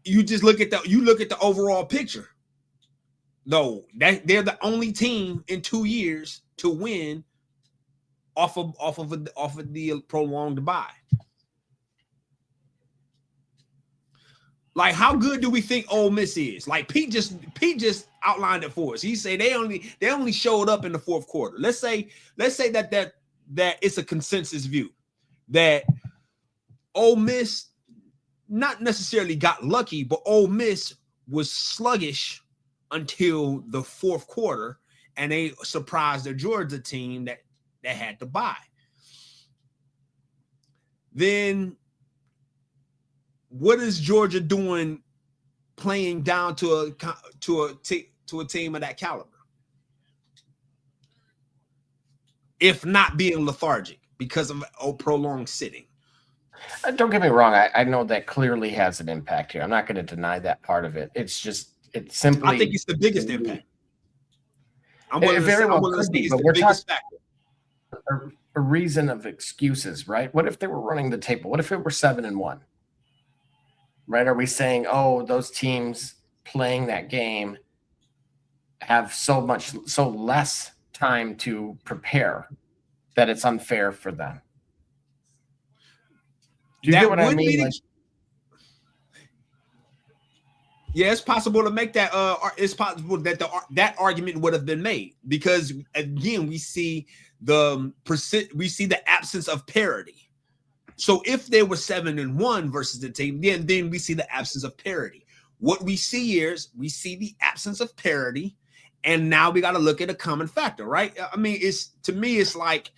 you just look at the overall picture. No, that they're the only team in 2 years to win off of the prolonged bye. Like, how good do we think Ole Miss is? Like, Pete just outlined it for us. He said they only showed up in the fourth quarter. Let's say that it's a consensus view that Ole Miss not necessarily got lucky, but Ole Miss was sluggish until the fourth quarter, and they surprised the Georgia team that had to bye. Then what is Georgia doing playing down to a team of that caliber? If not being lethargic because of a prolonged sitting. Don't get me wrong. I know that clearly has an impact here. I'm not going to deny that part of it. It's simply. I think it's the biggest impact. It very well could be, but we're talking a reason of excuses, right? What if they were running the table? What if it were 7-1? Right? Are we saying, oh, those teams playing that game have so less time to prepare that it's unfair for them? Do you get what I mean? Yeah, it's possible to make that. It's possible that that argument would have been made because again, we see the absence of parity. So if they were 7-1 versus the team, then we see the absence of parity. What we see is we see the absence of parity, and now we got to look at a common factor, right? I mean, it's like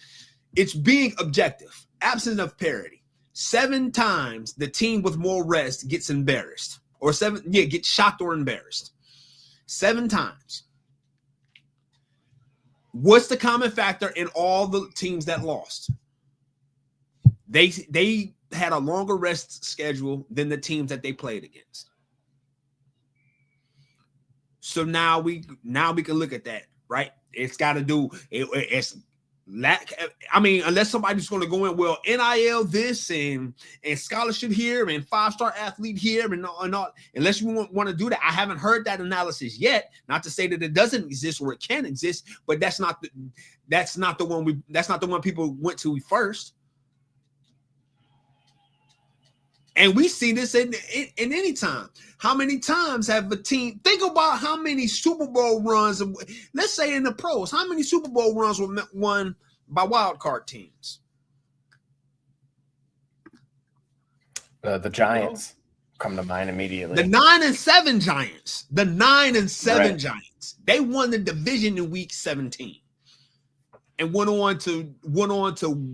it's being objective. Absence of parity. 7 times the team with more rest gets embarrassed. Or get shocked or embarrassed. 7 times. What's the common factor in all the teams that lost? They had a longer rest schedule than the teams that they played against. So now we can look at that, right? It's got to do it's lack. I mean, unless somebody's going to go in, well, NIL this and scholarship here and 5-star athlete here and all. Unless you want to do that, I haven't heard that analysis yet. Not to say that it doesn't exist or it can exist, but that's not the one people went to first. And we see this in any time. How many times have a team, think about how many Super Bowl runs, let's say in the pros, how many Super Bowl runs were won by wild card teams? The Giants come to mind immediately. The 9-7 Giants. The 9-7 Right. Giants. They won the division in week 17. And went on to steamroll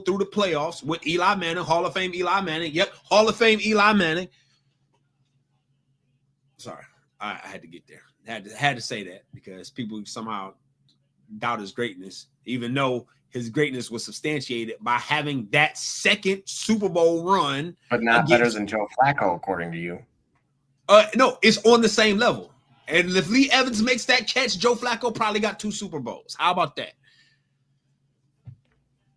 through the playoffs with Eli Manning, Hall of Fame Eli Manning. Yep, Hall of Fame Eli Manning. Sorry, I had to get there. Had to say that because people somehow doubt his greatness, even though his greatness was substantiated by having that second Super Bowl run. But not better than Joe Flacco, according to you. No, it's on the same level. And if Lee Evans makes that catch, Joe Flacco probably got 2 Super Bowls. How about that?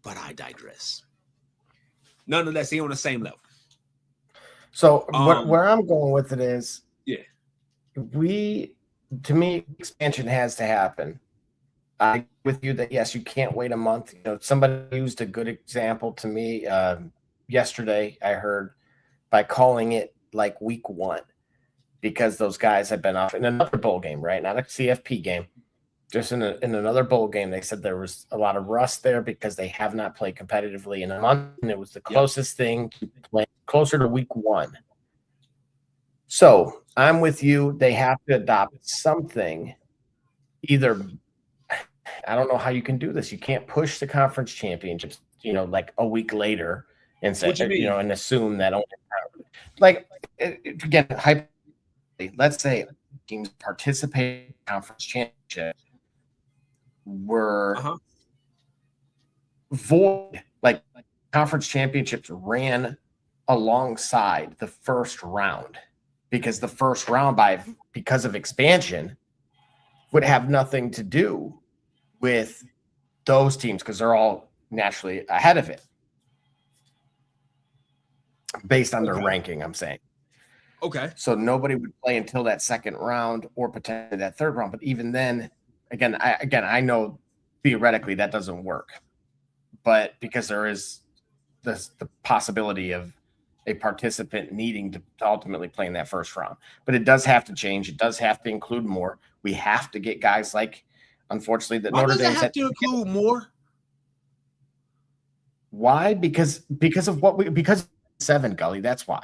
But I digress. Nonetheless, they're on the same level. So where I'm going with it is, yeah, to me, expansion has to happen. I agree with you that yes, you can't wait a month. You know, somebody used a good example to me yesterday. I heard by calling it like week 1. Because those guys have been off in another bowl game, right? Not a CFP game, just in another bowl game. They said there was a lot of rust there because they have not played competitively in a month, and it was the closest thing to playing closer to week 1. So I'm with you. They have to adopt something. Either I don't know how you can do this. You can't push the conference championships, like a week later and say, and assume that only like again, let's say teams participating in conference championship were void, like conference championships ran alongside the first round because the first round because of expansion would have nothing to do with those teams because they're all naturally ahead of it based on their ranking, I'm saying. Okay. So nobody would play until that second round or potentially that third round. But even then, I know theoretically that doesn't work. But because there is the possibility of a participant needing to ultimately play in that first round. But it does have to change. It does have to include more. We have to get guys like, unfortunately, that Notre Dame have to include more. Why? Because of 7, Gully. That's why.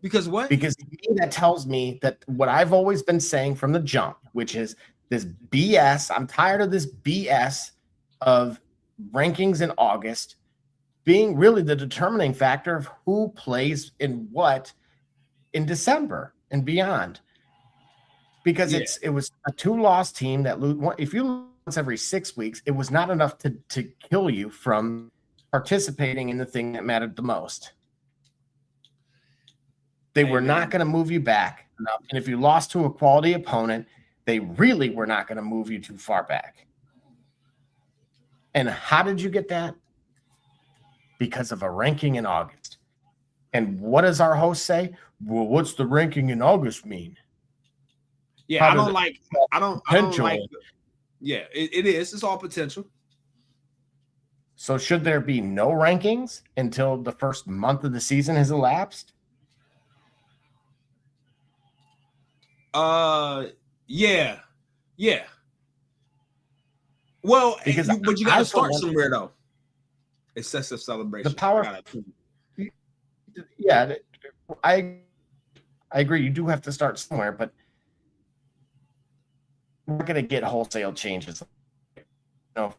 Because what? Because to me, that tells me that what I've always been saying from the jump, which is this BS. I'm tired of this BS of rankings in August being really the determining factor of who plays in what in December and beyond. Because it was a 2-loss team that if you lose every 6 weeks, it was not enough to kill you from participating in the thing that mattered the most. They were not going to move you back enough. And if you lost to a quality opponent, they really were not going to move you too far back. And how did you get that? Because of a ranking in August. And what does our host say? Well, what's the ranking in August mean? Yeah, I don't like. Yeah, it is. It's all potential. So should there be no rankings until the first month of the season has elapsed? Yeah. Well, Because but you got to start somewhere though. Excessive celebration. The power. Yeah, I agree. You do have to start somewhere, but we're not going to get wholesale changes. You know,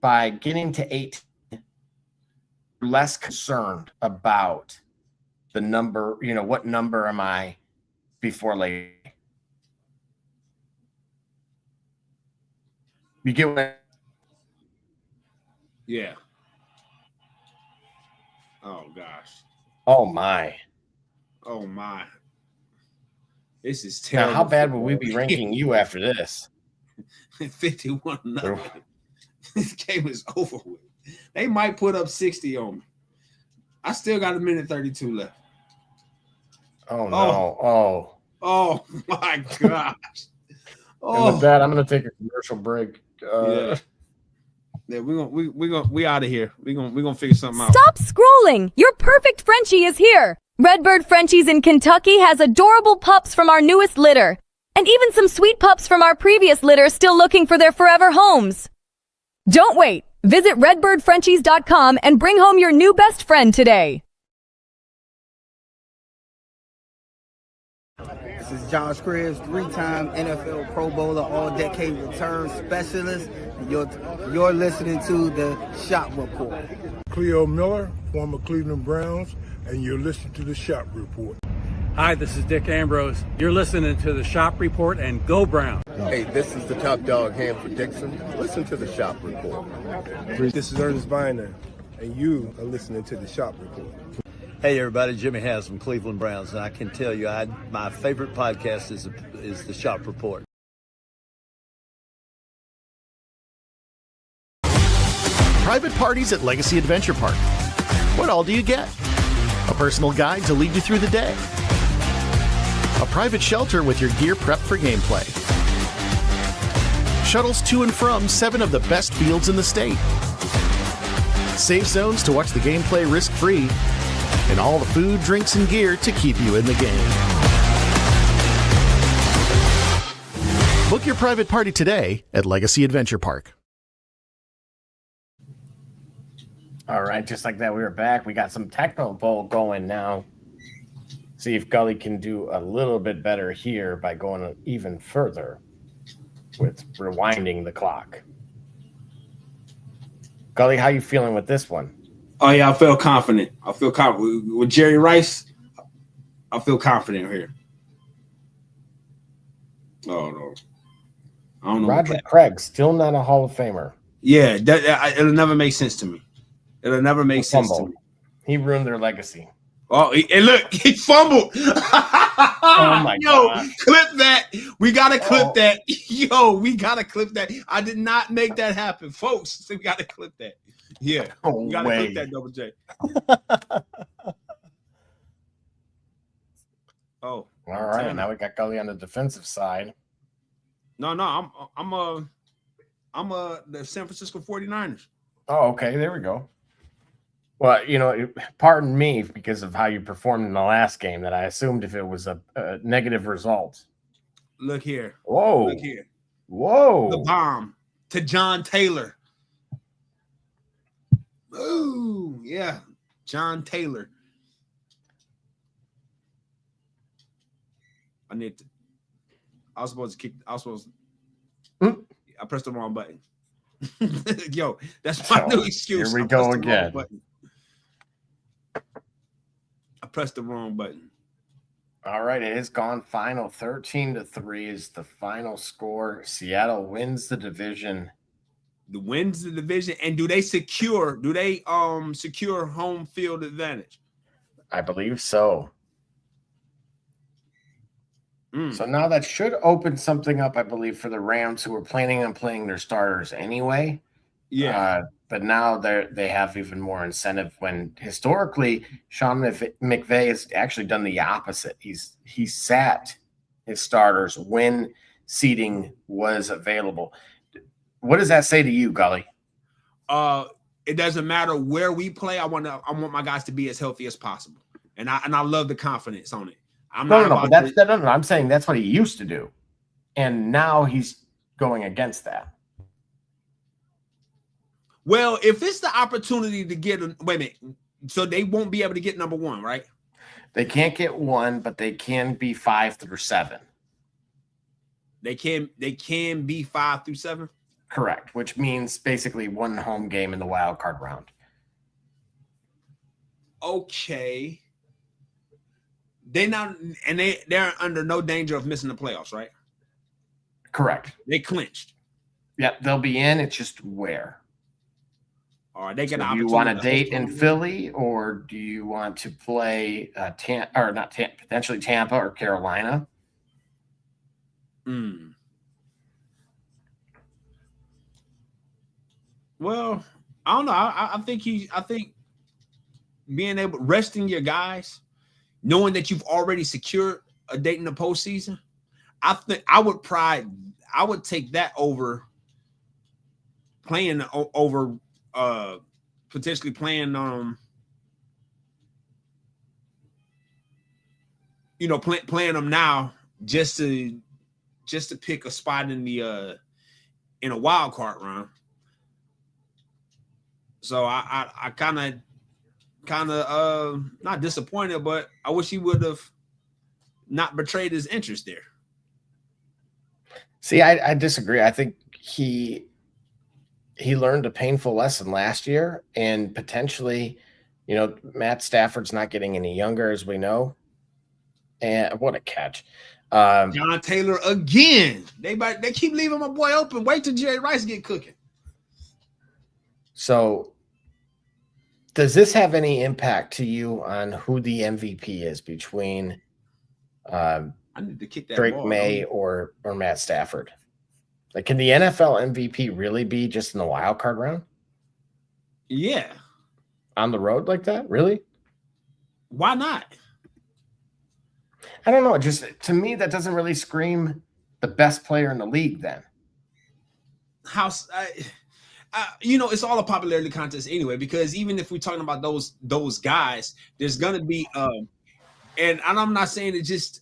by getting to 8, less concerned about the number. You know, what number am I before late? You get what? Yeah. Oh gosh. Oh my. Oh my. This is terrible. Now, how bad will we be ranking you after this? 51-0. This game is over with. They might put up 60 on me. I still got a minute 32 left. Oh no. Oh my gosh. And with that, I'm gonna take a commercial break. Yeah, we out of here. We're gonna figure something out. Stop scrolling. Your perfect Frenchie is here. Redbird Frenchies in Kentucky has adorable pups from our newest litter, and even some sweet pups from our previous litter still looking for their forever homes. Don't wait. Visit redbirdfrenchies.com and bring home your new best friend today. This is Josh Cribbs, 3-time NFL Pro Bowler, all-decade return specialist. And you're listening to the Shop Report. Cleo Miller, former Cleveland Browns, and you're listening to the Shop Report. Hi, this is Dick Ambrose. You're listening to the Shop Report, and go Brown. Hey, this is the top dog, Hanford Dixon. Listen to the Shop Report. This is Ernest Biner, and you are listening to the Shop Report. Hey everybody, Jimmy Haslam, Cleveland Browns, and I can tell you my favorite podcast is the Shop Report. Private parties at Legacy Adventure Park. What all do you get? A personal guide to lead you through the day. A private shelter with your gear prepped for gameplay. Shuttles to and from 7 of the best fields in the state. Safe zones to watch the gameplay risk-free. And all the food, drinks, and gear to keep you in the game. Book your private party today at Legacy Adventure Park. All right, just like that, we were back. We got some technical going now. See if Gully can do a little bit better here by going even further with rewinding the clock. Gully, how you feeling with this one? Oh yeah, I feel confident. With Jerry Rice. I feel confident here. Oh no, I don't know. Roger Craig, still not a Hall of Famer. Yeah, it'll never make sense to me. It'll never make sense to me. He ruined their legacy. Oh, and look, he fumbled. Oh my God. Clip that. We gotta clip that. Yo, we gotta clip that. I did not make that happen, folks. So we gotta clip that. Yeah, we gotta clip that, Double J. Oh, all right. Now we got Gully on the defensive side. No, I'm the San Francisco 49ers. Oh, okay. There we go. Well, you know, pardon me because of how you performed in the last game that I assumed if it was a negative result. Look here. Whoa. Look here. Whoa. The bomb to John Taylor. Ooh, yeah. John Taylor. I was supposed to. I pressed the wrong button. Yo, that's my new excuse. Here we go again. I pressed the wrong button. All right, it is gone final. 13-3 is the final score. Seattle wins the division. Wins the division, and do they secure home field advantage? I believe so. So now that should open something up, I believe, for the Rams, who were planning on playing their starters anyway. Yeah. But now they have even more incentive when historically Sean McVay has actually done the opposite. He sat his starters when seating was available. What does that say to you, Gully? It doesn't matter where we play. I want my guys to be as healthy as possible, and I love the confidence on it. But that's no. I'm saying that's what he used to do, and now he's going against that. Well, if it's the opportunity to get wait a minute, so they won't be able to get number 1, right? They can't get 1, but they can be 5 through 7. They can be 5 through 7. Correct, which means basically 1 home game in the wild card round. Okay. They're under no danger of missing the playoffs, right? Correct. They clinched. Yep, they'll be in. It's just where. All right, they get. So do you want to date in Philly, or do you want to play potentially Tampa or Carolina? Well, I don't know. I think being able resting your guys, knowing that you've already secured a date in the postseason, I think I would take that over playing over potentially playing playing them now just to pick a spot in the in a wild card round. So I kind of not disappointed, but I wish he would have not betrayed his interest there. See, I disagree. I think he learned a painful lesson last year, and potentially, Matt Stafford's not getting any younger, as we know. And what a catch. John Taylor again. They keep leaving my boy open. Wait till Jerry Rice get cooking. So does this have any impact to you on who the MVP is between I need to kick that Drake ball. May or Matt Stafford? Like, can the NFL MVP really be just in the wild card round? Yeah. On the road like that? Really? Why not? I don't know. Just to me, that doesn't really scream the best player in the league then. It's all a popularity contest anyway, because even if we're talking about those guys, there's gonna be and I'm not saying it just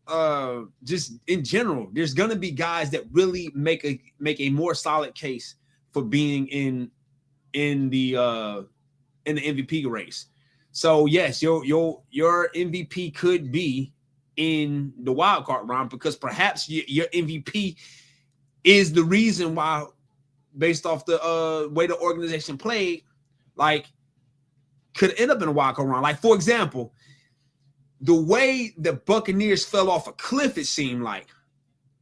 in general, there's gonna be guys that really make a more solid case for being in the MVP race. So yes, your MVP could be in the wild card round, because perhaps your MVP is the reason why, based off the way the organization played, like, could end up in a wild card round. Like, for example, the way the Buccaneers fell off a cliff, it seemed like,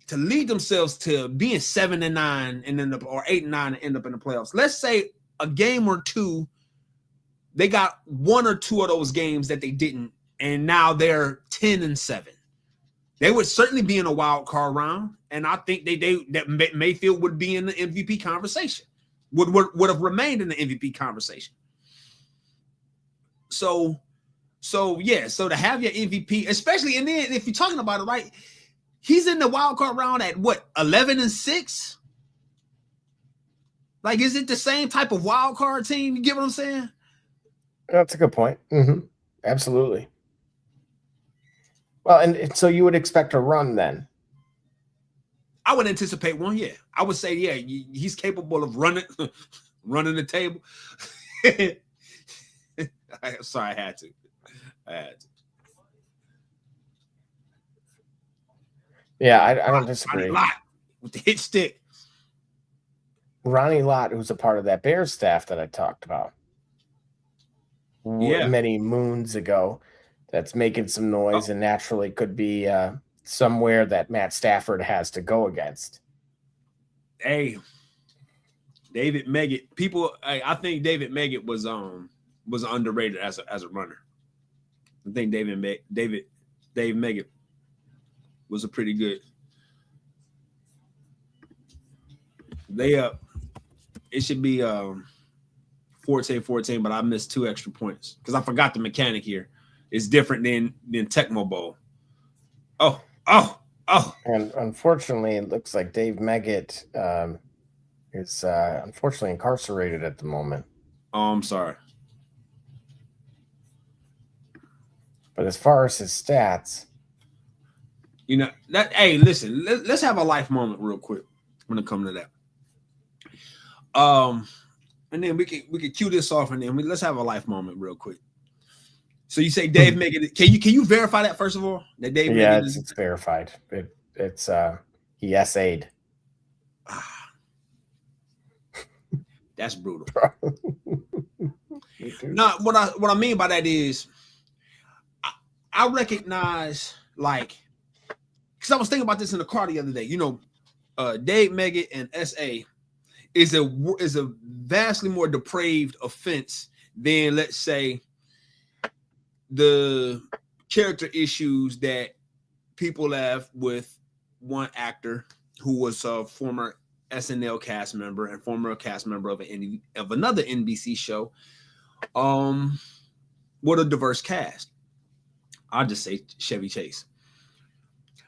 to lead themselves to being 7-9 and then or 8-9 and end up in the playoffs. Let's say a game or two, they got 1 or 2 of those games that they didn't, and now they're 10-7. They would certainly be in a wild card round, and I think that Mayfield would be in the MVP conversation, would have remained in the MVP conversation. So yeah, so to have your MVP, especially, and then if you're talking about it, right, he's in the wild card round at what, 11-6? Like, is it the same type of wild card team? You get what I'm saying? That's a good point. Mm-hmm. Absolutely. Well, and so you would expect a run then? I would anticipate one, yeah. I would say, yeah, he's capable of running the table. Sorry, I had to. Yeah, I don't disagree. Ronnie Lott with the hit stick. Ronnie Lott, who's a part of that Bears staff that I talked about many moons ago, that's making some noise and naturally could be somewhere that Matt Stafford has to go against. Hey, David Meggett. I think David Meggett was underrated as a runner. I think Dave Meggett was a pretty good layup. It should be 14-14, but I missed 2 extra points because I forgot the mechanic here. It's different than Tecmo Bowl. Oh. And unfortunately, it looks like Dave Meggett is unfortunately incarcerated at the moment. Oh, I'm sorry. But as far as his stats, You know that. Hey, listen. Let's have a life moment real quick when it comes to that. And then we can cue this off, and then let's have a life moment real quick. So you say Dave Meggett? Can you verify that first of all? That Dave Meggett it's verified. It's he essayed. That's brutal. No, what I mean by that is I recognize, like, because I was thinking about this in the car the other day. You know, Dave Meggett and SA is a vastly more depraved offense than, let's say, the character issues that people have with one actor who was a former SNL cast member and former cast member of another NBC show. What a diverse cast. I'll just say Chevy Chase.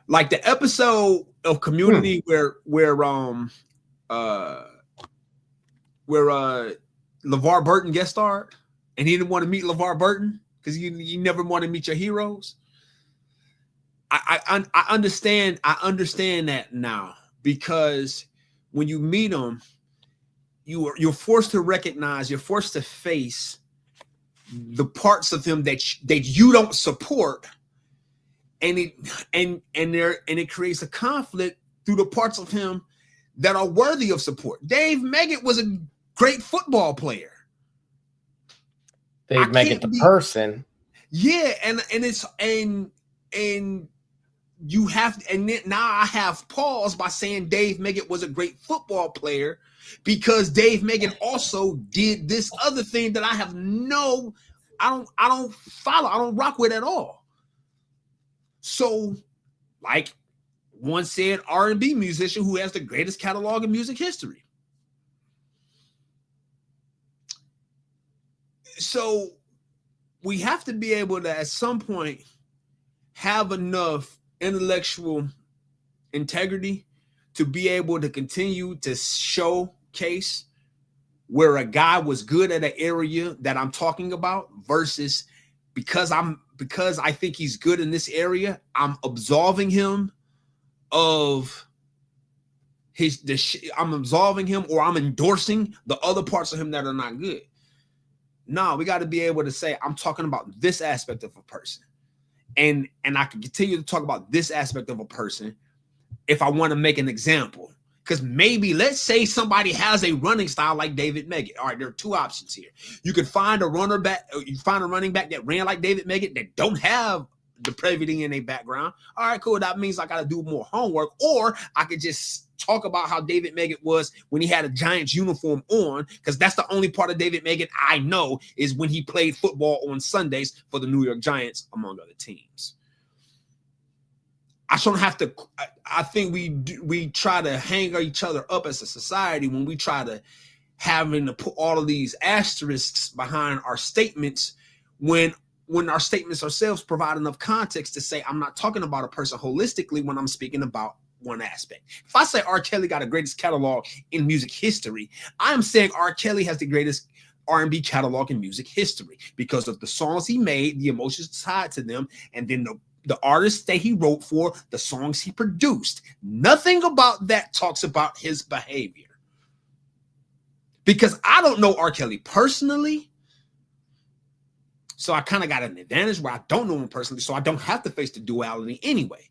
Like the episode of Community where LeVar Burton guest starred, and he didn't want to meet LeVar Burton because you never want to meet your heroes. I understand that now, because when you meet them, you're forced to recognize, you're forced to face the parts of him that you don't support, and it creates a conflict through the parts of him that are worthy of support. Dave Meggett was a great football player. Dave Meggett, the person. Yeah, and you have, and then now I have paused by saying Dave Meggett was a great football player, because Dave Meggett also did this other thing that I don't follow, I don't rock with at all. So, like one said, R&B musician who has the greatest catalog in music history. So we have to be able to, at some point, have enough intellectual integrity to be able to continue to showcase where a guy was good at an area that I'm talking about, versus because I think he's good in this area, I'm absolving him of I'm absolving him, or I'm endorsing the other parts of him that are not good. No, we got to be able to say, I'm talking about this aspect of a person. And I can continue to talk about this aspect of a person if I want to make an example. Because maybe, let's say somebody has a running style like David Meggett. All right, there are two options here. You could find a running back that ran like David Meggett that don't have depravity in their background. All right, cool. That means I got to do more homework. Or I could just talk about how David Meggett was when he had a Giants uniform on, because that's the only part of David Meggett I know, is when he played football on Sundays for the New York Giants, among other teams. I don't have to. I think we try to hang each other up as a society when we try to having to put all of these asterisks behind our statements, when our statements ourselves provide enough context to say, I'm not talking about a person holistically when I'm speaking about one aspect. If I say R. Kelly got the greatest catalog in music history, I am saying R. Kelly has the greatest R&B catalog in music history because of the songs he made, the emotions tied to them, and then the artists that he wrote for, the songs he produced. Nothing about that talks about his behavior. Because I don't know R. Kelly personally, so I kind of got an advantage where I don't know him personally, so I don't have to face the duality anyway.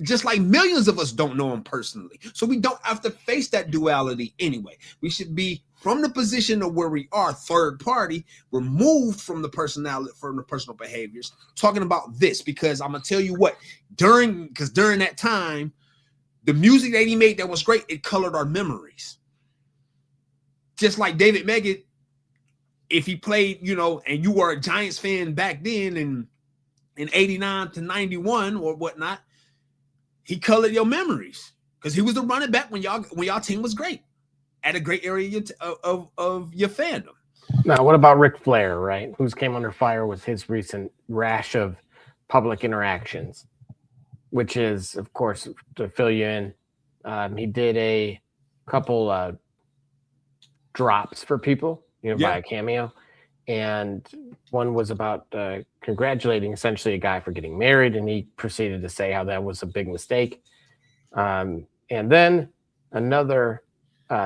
Just like millions of us don't know him personally, so we don't have to face that duality anyway. We should be, from the position of where we are, third party, removed from the personality, from the personal behaviors, talking about this, because I'm gonna tell you what, during that time, the music that he made that was great, it colored our memories. Just like David Meggett, if he played, and you were a Giants fan back then in 89 to 91 or whatnot, he colored your memories because he was the running back when y'all team was great, at a great area of your fandom. Now, what about Ric Flair, right? Who's came under fire was his recent rash of public interactions, which is, of course, to fill you in, he did a couple drops for people, by a cameo. and one was about congratulating essentially a guy for getting married, and he proceeded to say how that was a big mistake. And then another,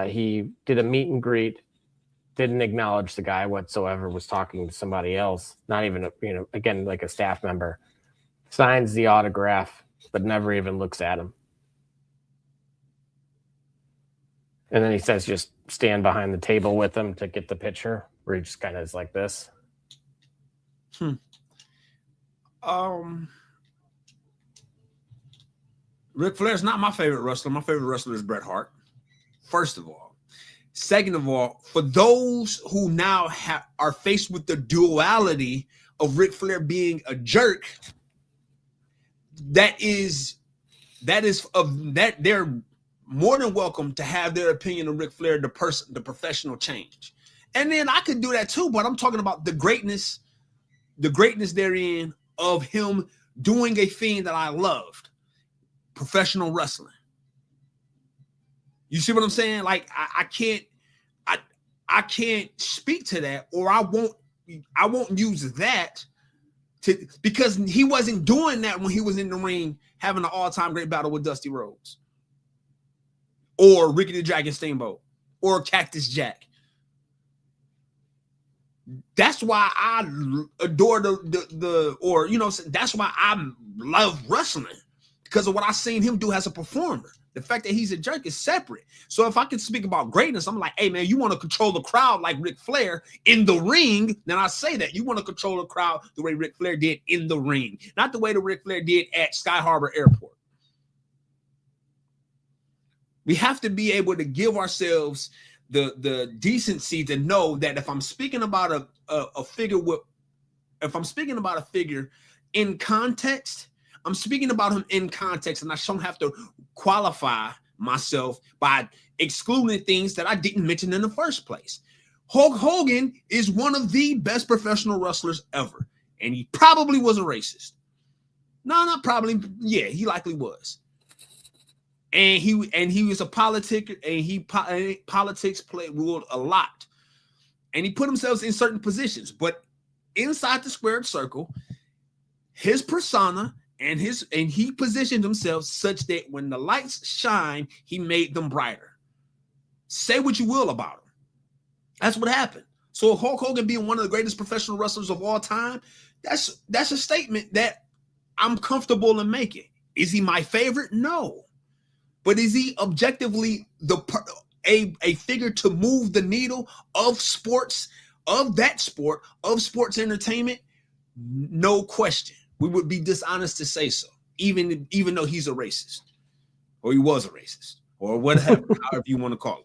he did a meet and greet, didn't acknowledge the guy whatsoever, was talking to somebody else, not even, again, like a staff member, signs the autograph, but never even looks at him. And then he says, just stand behind the table with him to get the picture, where he just kind of is like this. Ric Flair's not my favorite wrestler. My favorite wrestler is Bret Hart, first of all. Second of all, for those who now are faced with the duality of Ric Flair being a jerk, they're more than welcome to have their opinion of Ric Flair, the professional change. And then I could do that too, but I'm talking about the greatness therein of him doing a thing that I loved, professional wrestling. You see what I'm saying? Like I can't speak to that, or I won't use that because he wasn't doing that when he was in the ring having an all-time great battle with Dusty Rhodes or Ricky the Dragon Steamboat or Cactus Jack. That's why I adore that's why I love wrestling, because of what I've seen him do as a performer. The fact that he's a jerk is separate. So if I could speak about greatness, I'm like, hey, man, you want to control the crowd like Ric Flair in the ring, then I say that. You want to control the crowd the way Ric Flair did in the ring, not the way that Ric Flair did at Sky Harbor Airport. We have to be able to give ourselves the decency to know that if I'm speaking about a figure in context, I'm speaking about him in context, and I don't have to qualify myself by excluding things that I didn't mention in the first place. Hulk Hogan is one of the best professional wrestlers ever, and he probably was a racist. No, not probably. Yeah, he likely was. And he was a politic, and politics ruled a lot, and he put himself in certain positions. But inside the squared circle, his persona and he positioned himself such that when the lights shine, he made them brighter. Say what you will about him. That's what happened. So Hulk Hogan being one of the greatest professional wrestlers of all time, that's a statement that I'm comfortable in making. Is he my favorite? No. But is he objectively a figure to move the needle of sports, of sports entertainment? No question. We would be dishonest to say so, even though he's a racist, or he was a racist, or whatever, however you want to call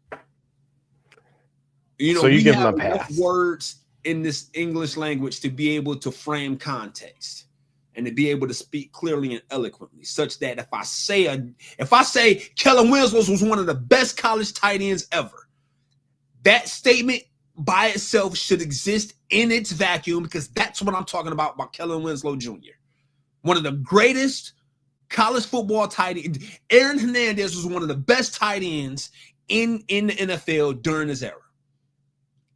it. So you give him a enough pass. Words in this English language to be able to frame context and to be able to speak clearly and eloquently, such that if I say Kellen Winslow was one of the best college tight ends ever, that statement by itself should exist in its vacuum, because that's what I'm talking about Kellen Winslow Jr. One of the greatest college football tight ends. Aaron Hernandez was one of the best tight ends in the NFL during his era.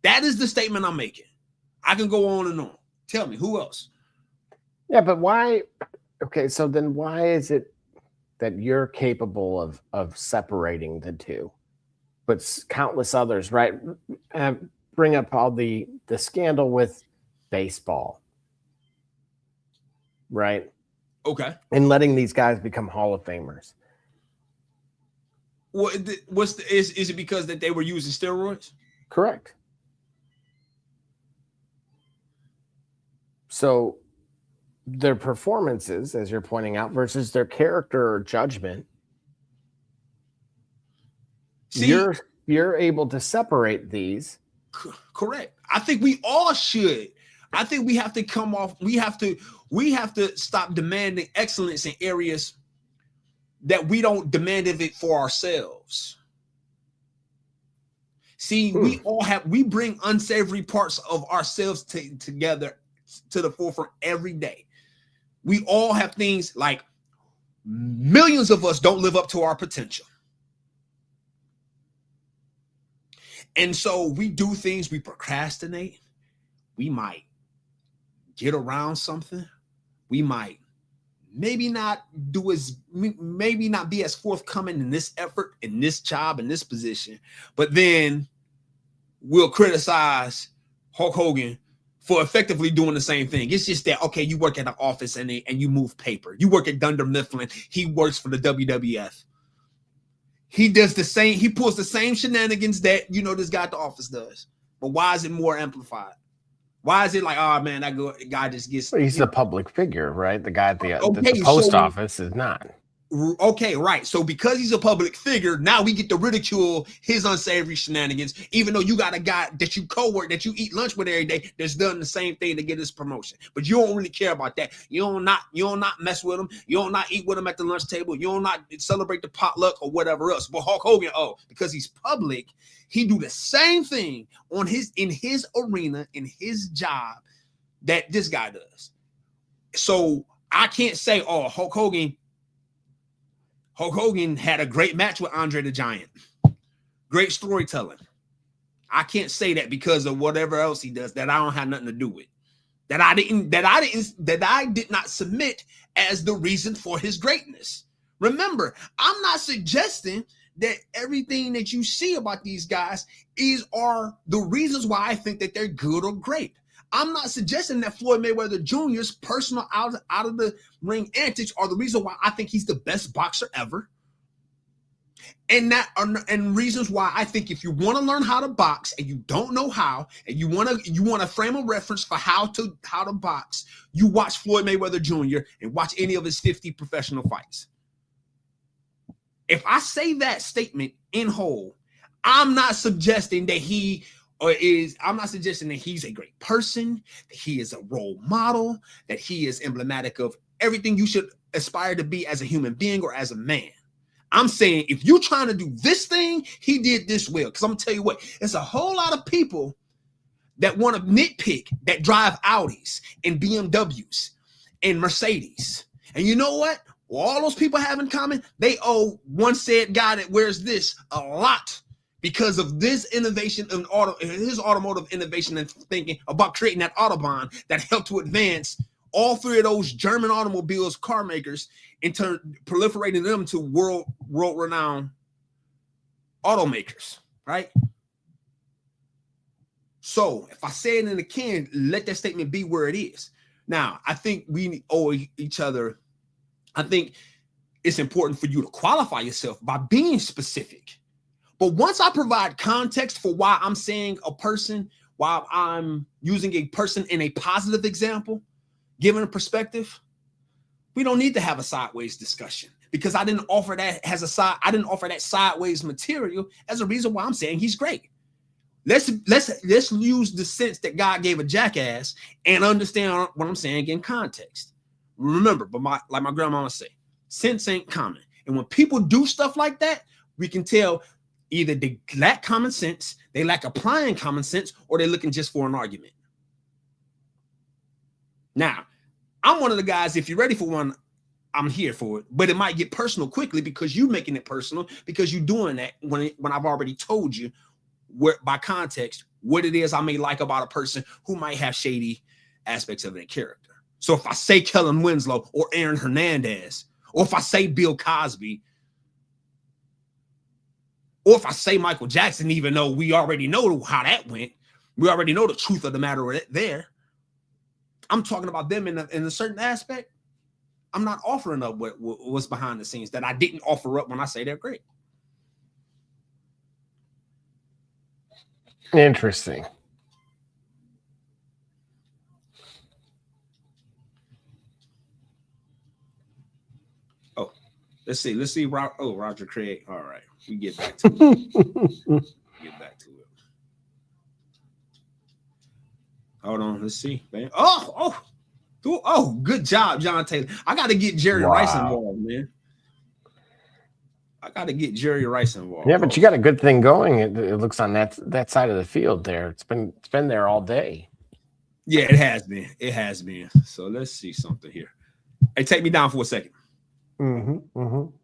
That is the statement I'm making. I can go on and on. Tell me, who else? Yeah, but why? Okay, so then why is it that you're capable of separating the two, but countless others, right? Bring up all the scandal with baseball, right? Okay. And letting these guys become Hall of Famers. Is it because that they were using steroids? Correct. So their performances, as you're pointing out, versus their character or judgment, you're able to separate these. Correct. I think we all should. I think we have to come off. We have to stop demanding excellence in areas that we don't demand of it for ourselves. See, we bring unsavory parts of ourselves together to the forefront every day. We all have things like millions of us don't live up to our potential. And so we do things, we procrastinate. We might get around something. We might maybe not be as forthcoming in this effort, in this job, in this position, but then we'll criticize Hulk Hogan for effectively doing the same thing. It's just that, okay, you work at an office and you move paper. You work at Dunder Mifflin. He works for the WWF. He does the same. He pulls the same shenanigans that, this guy at the office does. But why is it more amplified? Why is it like, oh man, that guy just gets... Well, he's a public figure, right? The guy at the post office is not. Okay, right. So because he's a public figure, now we get to ridicule his unsavory shenanigans, even though you got a guy that you co-work, that you eat lunch with every day, that's done the same thing to get his promotion. But you don't really care about that. You don't not mess with him. You don't not eat with him at the lunch table. You don't not celebrate the potluck or whatever else. But Hulk Hogan, because he's public, he do the same thing in his arena, in his job that this guy does. So I can't say, Hulk Hogan had a great match with Andre the Giant. Great storytelling. I can't say that because of whatever else he does that I don't have nothing to do with. That I did not submit as the reason for his greatness. Remember, I'm not suggesting that everything that you see about these guys are the reasons why I think that they're good or great. I'm not suggesting that Floyd Mayweather Jr.'s personal out of the ring antics are the reason why I think he's the best boxer ever. And reasons why I think if you want to learn how to box and you don't know how, and you want to frame a reference for how to box, you watch Floyd Mayweather Jr. and watch any of his 50 professional fights. If I say that statement in whole, I'm not suggesting that I'm not suggesting that he's a great person, that he is a role model, that he is emblematic of everything you should aspire to be as a human being or as a man. I'm saying if you're trying to do this thing, he did this well. Because I'm going to tell you what, there's a whole lot of people that want to nitpick that drive Audis and BMWs and Mercedes. And you know what? All those people have in common, they owe one said guy that wears this a lot. Because of this innovation in his automotive innovation and thinking about creating that Autobahn that helped to advance all three of those German automobiles car makers and proliferating them to world-renowned automakers, right? So if I say it in the can, let that statement be where it is. Now, I think we owe each other. I think it's important for you to qualify yourself by being specific. But once I provide context for why I'm saying a person, why I'm using a person in a positive example, given a perspective, we don't need to have a sideways discussion because I didn't offer that I didn't offer that sideways material as a reason why I'm saying he's great. Let's use the sense that God gave a jackass and understand what I'm saying in context. Remember, but like my grandma would say, sense ain't common. And when people do stuff like that, we can tell either they lack common sense, they lack applying common sense, or they're looking just for an argument. Now, I'm one of the guys, if you're ready for one, I'm here for it. But it might get personal quickly because you're making it personal, because you're doing that when I've already told you by context what it is I may like about a person who might have shady aspects of their character. So if I say Kellen Winslow or Aaron Hernandez, or if I say Bill Cosby, or if I say Michael Jackson, even though we already know how that went, we already know the truth of the matter there. I'm talking about them in a certain aspect. I'm not offering up what's behind the scenes that I didn't offer up when I say they're great. Interesting. Oh, let's see. Roger Craig. All right. We get back to it. Hold on, let's see, man. Oh, good job, John Taylor. I got to get Jerry Rice involved, man. I got to get Jerry Rice involved. Yeah, but you got a good thing going. It looks on that side of the field there. It's been there all day. Yeah, it has been. It has been. So let's see something here. Hey, take me down for a second. Mm-hmm. Mm-hmm.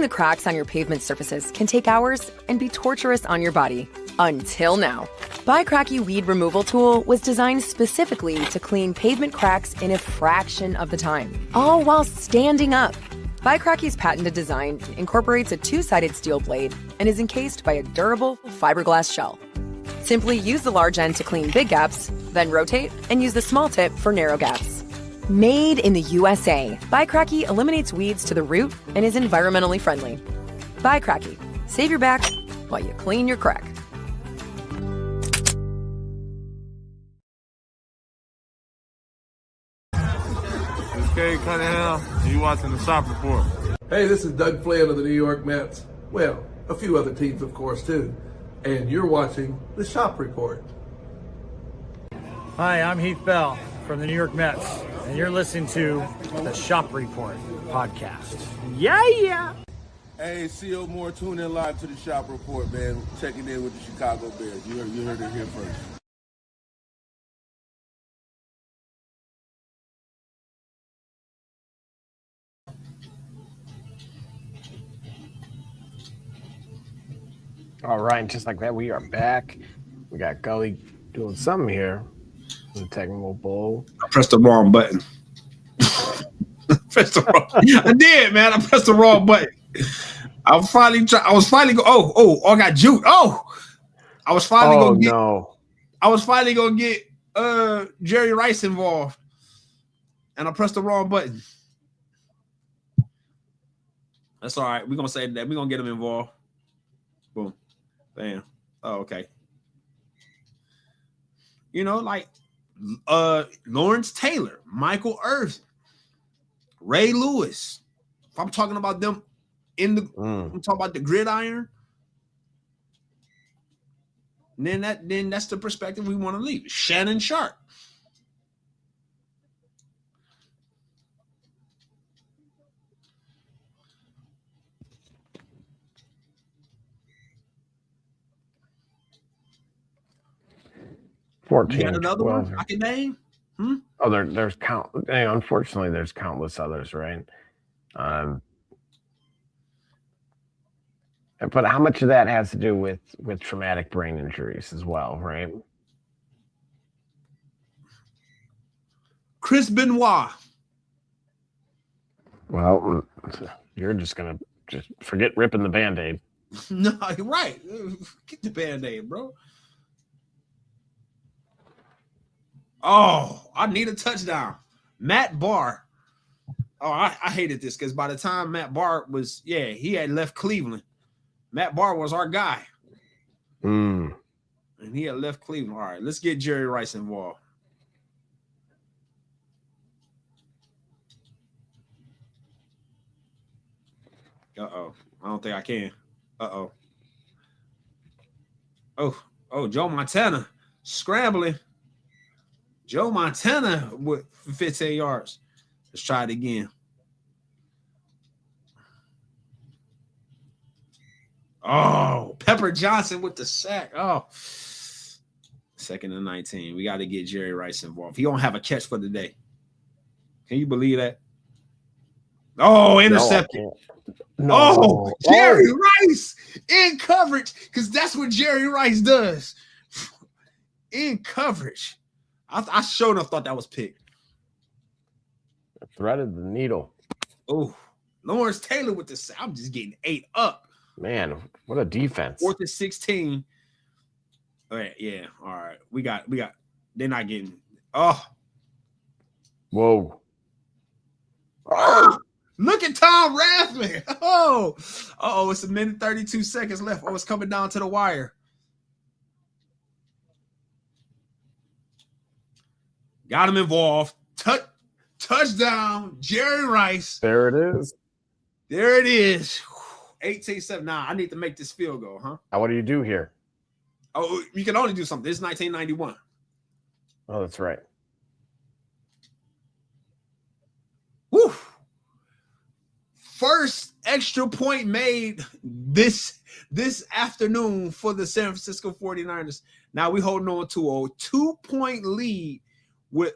the cracks on your pavement surfaces can take hours and be torturous on your body. Until now. Bicracky Weed Removal Tool was designed specifically to clean pavement cracks in a fraction of the time, all while standing up. Bicracky's patented design incorporates a two-sided steel blade and is encased by a durable fiberglass shell. Simply use the large end to clean big gaps, then rotate and use the small tip for narrow gaps. Made in the USA, Bicracky eliminates weeds to the root and is environmentally friendly. Bicracky. Save your back while you clean your crack. Cade Cunningham, and you watching the Shop Report. Hey, this is Doug Flynn of the New York Mets. Well, a few other teams, of course, too. And you're watching the Shop Report. Hi, I'm Heath Bell from the New York Mets, and you're listening to the Shop Report podcast. Yeah! Hey, CO Moore, tune in live to the Shop Report, man. Checking in with the Chicago Bears. You heard it here first. All right, and just like that, we are back. We got Gully doing something here. The technical bull. I pressed the wrong button. I did, man. I pressed the wrong button. I was finally I got juked. I was finally gonna get Jerry Rice involved. And I pressed the wrong button. That's all right. We're gonna say that. We're gonna get him involved. Boom. Bam. Oh, okay. You know, like Lawrence Taylor, Michael Irvin, Ray Lewis. If I'm talking about them I'm talking about the gridiron. Then that's the perspective we want to leave. Shannon Sharp. You got another one I can name? Oh, there's unfortunately, there's countless others, right? But how much of that has to do with traumatic brain injuries as well, right? Chris Benoit. Well, you're just gonna forget ripping the Band-Aid. No, you're right. Get the Band-Aid, bro. Oh, I need a touchdown. Matt Barr. Oh, I hated this because by the time Matt Barr he had left Cleveland. Matt Barr was our guy. And he had left Cleveland. All right, let's get Jerry Rice involved. Uh-oh. I don't think I can. Uh-oh. Oh, Joe Montana scrambling. Joe Montana with 15 yards. Let's try it again. Oh, Pepper Johnson with the sack. Oh, 2nd and 19. We got to get Jerry Rice involved. He don't have a catch for the day. Can you believe that? Oh, intercepted. No. Jerry Rice in coverage because that's what Jerry Rice does. In coverage. I sure enough thought that was picked. Threaded the needle. Oh, Lawrence Taylor with the I'm just getting ate up. Man, what a defense. 4th and 16. All right, yeah. All right. We got they're not getting Whoa. Oh, look at Tom Rathman. Oh, it's 1 minute 32 seconds left. Oh, it's coming down to the wire. Got him involved. Touchdown, Jerry Rice. There it is. 18-7. Nah, I need to make this field goal, huh? Now, what do you do here? Oh, you can only do something. This is 1991. Oh, that's right. Woo! First extra point made this afternoon for the San Francisco 49ers. Now we holding on to a 2-point lead with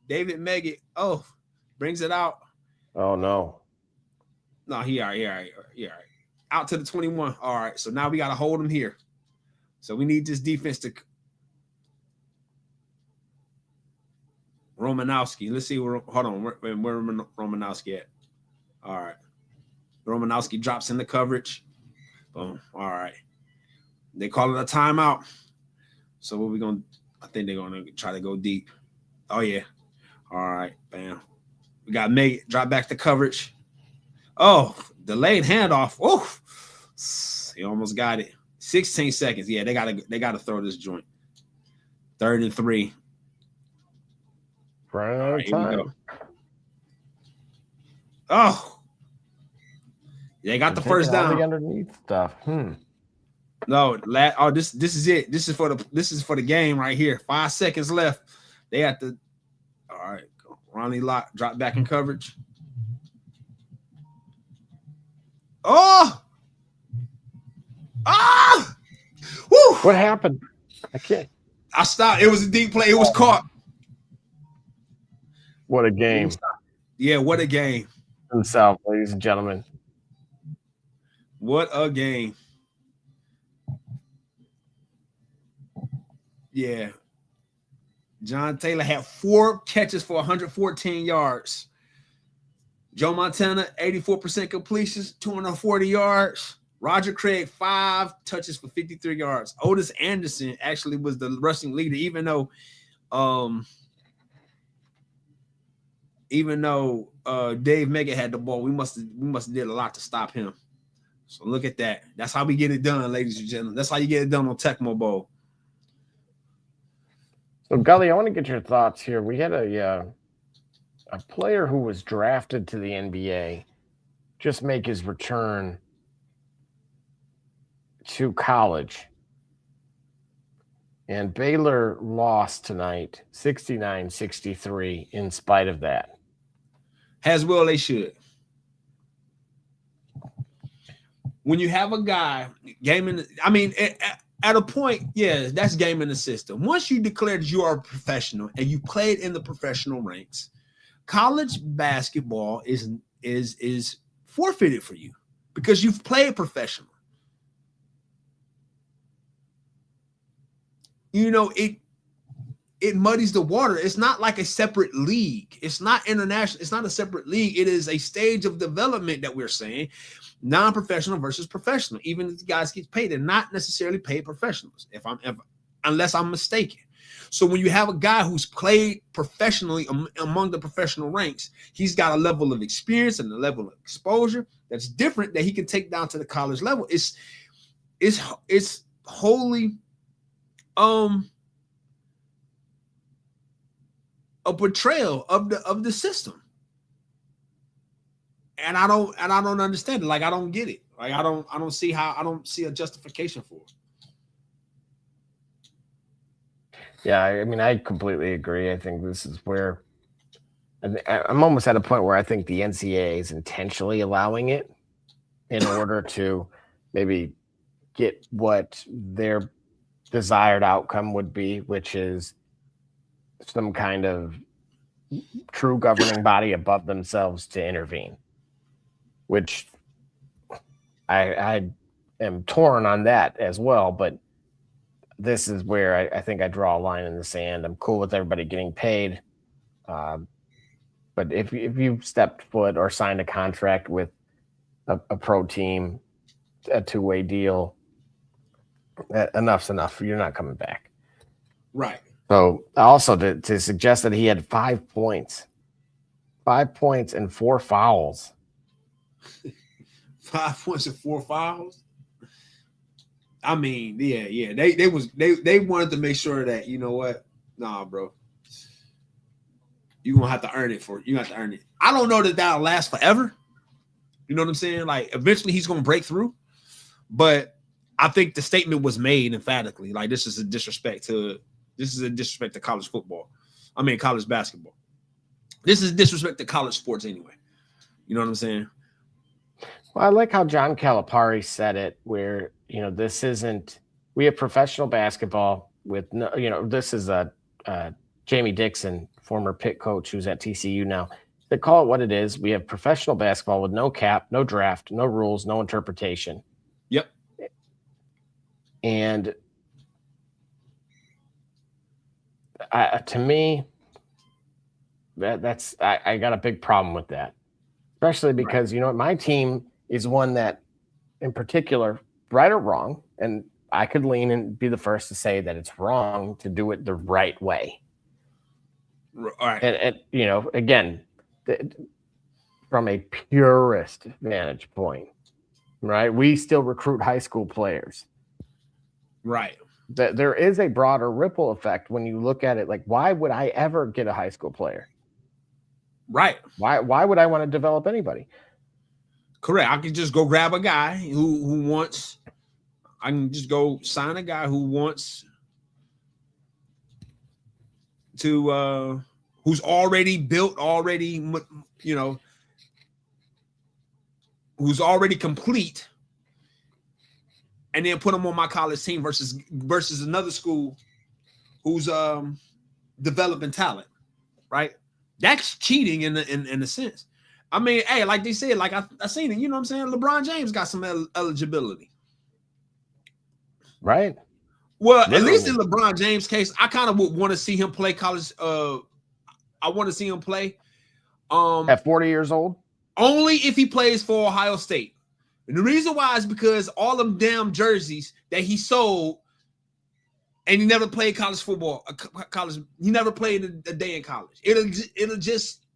David Meggett. Brings it out. Oh no. No, he all right. Out to the 21. All right, so now we got to hold him here. So we need this defense to Romanowski. Let's see where Romanowski at. All right. Romanowski drops in the coverage. Boom. All right. They call it a timeout. So what we going to – I think they're going to try to go deep. Oh, yeah. All right. Bam. We got Meg drop back to coverage. Oh, delayed handoff. Oh, he almost got it. 16 seconds. Yeah, they gotta throw this joint. 3rd and 3. Running out of time. Oh, they got the first down. The underneath stuff. No, this is it. This is for the game right here. 5 seconds left. They have to. All right, Ronnie Lott drop back in coverage. Oh! Ah! Woo! What happened? I can't. I stopped. It was a deep play. It was caught. What a game. Yeah, what a game. In the South, ladies and gentlemen. What a game. Yeah. John Taylor had 4 catches for 114 yards. Joe Montana, 84% completions, 240 yards. Roger Craig, 5 touches for 53 yards. Otis Anderson actually was the rushing leader, even though Dave Meggett had the ball. We must have did a lot to stop him. So look at that. That's how we get it done, ladies and gentlemen. That's how you get it done on Tecmo Bowl. So Gully, I want to get your thoughts here. We had a player who was drafted to the NBA just make his return to college. And Baylor lost tonight, 69-63, in spite of that. As well they should. When you have a guy at a point, yeah, that's game in the system. Once you declared you are a professional and you played in the professional ranks, college basketball is forfeited for you because you've played professional. You know, it muddies the water. It's not like a separate league. It's not international. It's not a separate league. It is a stage of development that we're saying. Non-professional versus professional. Even if the guys get paid, they're not necessarily paid professionals, unless I'm mistaken. So when you have a guy who's played professionally among the professional ranks, he's got a level of experience and a level of exposure that's different that he can take down to the college level. It's wholly a betrayal of the system. And I don't understand it. Like, I don't get it. Like, I don't see a justification for it. Yeah, I mean, I completely agree. I think this is where I'm almost at a point where I think the NCAA is intentionally allowing it in order to maybe get what their desired outcome would be, which is some kind of true governing body above themselves to intervene, which I am torn on that as well. But this is where I think I draw a line in the sand. I'm cool with everybody getting paid. But if you've stepped foot or signed a contract with a pro team, a two-way deal, enough's enough. You're not coming back. Right. So also to suggest that he had 5 points and 4 fouls. 5 points and 4 fouls. I mean, yeah. They wanted to make sure that, you know what? Nah, bro. You're gonna have to earn it You have to earn it. I don't know that that'll last forever. You know what I'm saying? Like, eventually he's gonna break through. But I think the statement was made emphatically. Like, this is a disrespect to college football. I mean, college basketball. This is disrespect to college sports anyway. You know what I'm saying? Well, I like how John Calipari said it, where, you know, we have professional basketball with no, you know, this is Jamie Dixon, former Pitt coach who's at TCU now, they call it what it is. We have professional basketball with no cap, no draft, no rules, no interpretation. Yep. And to me, that's I got a big problem with that, especially because you know my team is one that, in particular, right or wrong, and I could lean and be the first to say that it's wrong to do it the right way. Right. And you know, again, from a purist vantage point, right? We still recruit high school players. Right. That there is a broader ripple effect when you look at it. Like, why would I ever get a high school player? Right. Why would I want to develop anybody? Correct. I can just go grab a guy who wants. I can just go sign a guy who wants to who's already built, already who's already complete, and then put him on my college team versus another school who's developing talent, right? That's cheating in a sense. I mean, hey, like they said, like I seen it, you know what I'm saying? LeBron James got some eligibility. Right. Well, at least in LeBron James' case, I kind of would want to see him play college. I want to see him play at 40 years old. Only if he plays for Ohio State. And the reason why is because all them damn jerseys that he sold, and he never played college football. He never played a day in college. It'll just,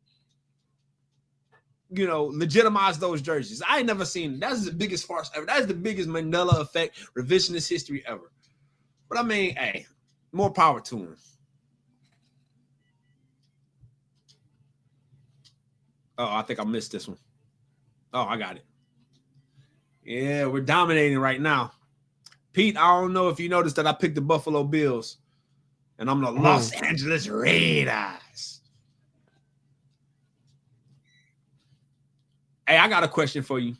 legitimize those jerseys. I ain't never seen it. That's the biggest farce ever. That's the biggest Mandela effect, revisionist history ever. But I mean, hey, more power to him. Oh, I think I missed this one. Oh, I got it. Yeah, we're dominating right now. Pete, I don't know if you noticed that I picked the Buffalo Bills, and I'm the Los Angeles Raiders. Hey, I got a question for you.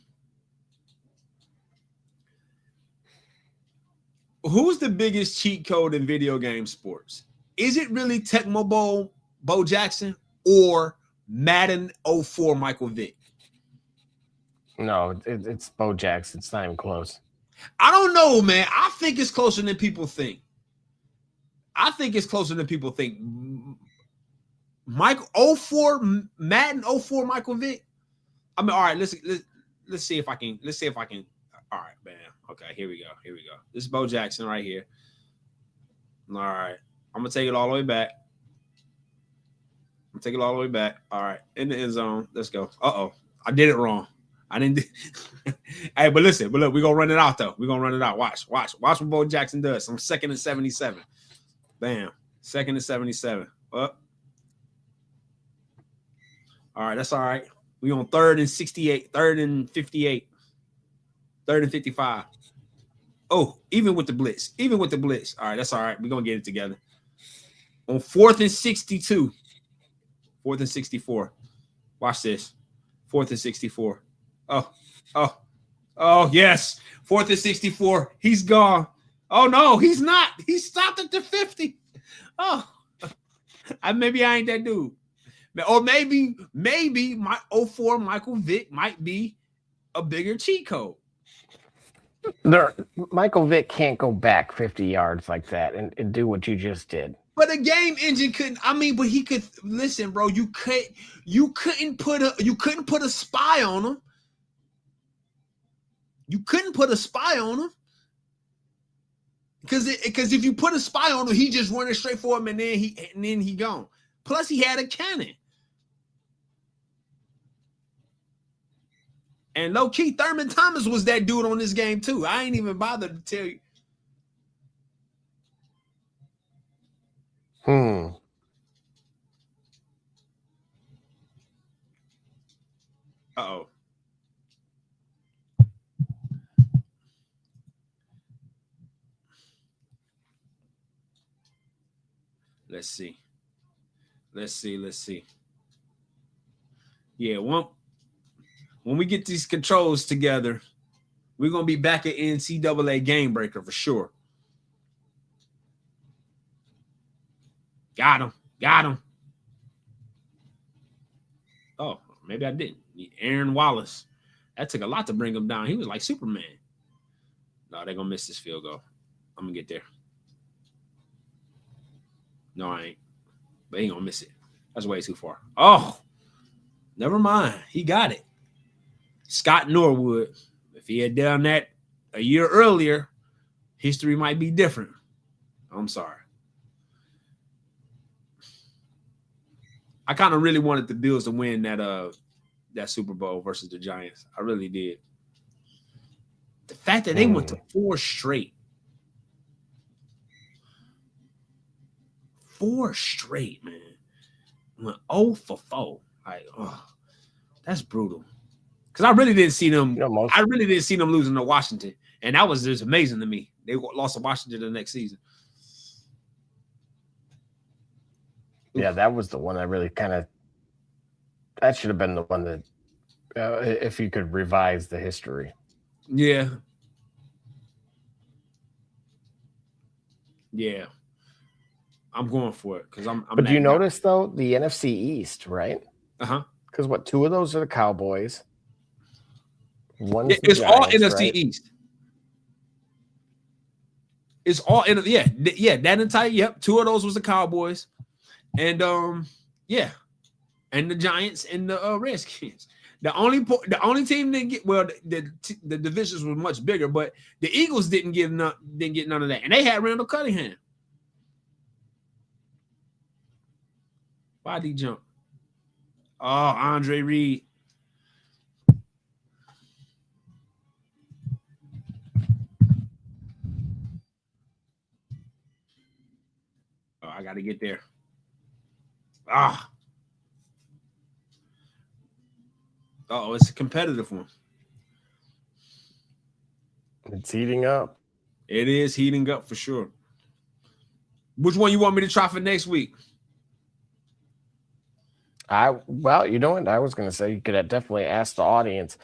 Who's the biggest cheat code in video game sports? Is it really Tecmo Bowl, Bo Jackson, or Madden 04 Michael Vick? No, it's Bo Jackson. It's not even close. I don't know, man. I think it's closer than people think. Michael 04, Madden 04 Michael Vick. I mean, all right, let's see if I can. All right, man. Okay, here we go. This is Bo Jackson right here. All right. I'm gonna take it all the way back. All right, in the end zone. Let's go. I did it wrong. I didn't. Hey, but listen, look, we're gonna run it out though. Watch what Bo Jackson does. I'm 2nd and 77. Bam. 2nd and 77. Up. All right, that's all right. We on 3rd and 68, 3rd and 58, 3rd and 55. Oh, even with the blitz. All right, that's all right. We're gonna get it together. On 4th and 62. 4th and 64. Watch this. 4th and 64. Oh, yes. 4th and 64. He's gone. Oh, no, he's not. He stopped at the 50. Oh, maybe I ain't that dude. Or maybe my 04 Michael Vick might be a bigger cheat code. Michael Vick can't go back 50 yards like that and do what you just did. But the game engine couldn't. I mean, but he could. Listen, bro. You couldn't put a spy on him. You couldn't put a spy on him because if you put a spy on him, he just running straight for him and then he gone. Plus, he had a cannon. And low key, Thurman Thomas was that dude on this game too. I ain't even bothered to tell you. Uh-oh. Let's see. Yeah, when we get these controls together, we're going to be back at NCAA Game Breaker for sure. Got him. Oh. Maybe I didn't. Aaron Wallace. That took a lot to bring him down. He was like Superman. No, they're going to miss this field goal. I'm going to get there. No, I ain't. But he ain't going to miss it. That's way too far. Oh, never mind. He got it. Scott Norwood. If he had done that a year earlier, history might be different. I'm sorry. I kind of really wanted the Bills to win that Super Bowl versus the Giants. I really did. The fact that they went to 4 straight. 4 straight, man. Went 0 for 4. Like, that's brutal. Because I really didn't see them. I really didn't see them losing to Washington, and that was just amazing to me. They lost to Washington the next season. Yeah, that was the one I really kind of. That should have been the one that, if you could revise the history. Yeah. Yeah. I'm going for it because I'm. But do you notice though the NFC East, right? Because what 2 of those are the Cowboys. It's all NFC East. It's all in. Yeah. That entire 2 of those was the Cowboys, and and the Giants and the Redskins. The only team didn't get the divisions were much bigger, but the Eagles didn't get none of that, and they had Randall Cunningham. Why'd he jump? Oh, Andre Reed. Oh, I got to get there. Oh, it's a competitive one. It's heating up. It is heating up for sure. Which one you want me to try for next week? Well, you know what I was going to say. You could definitely ask the audience.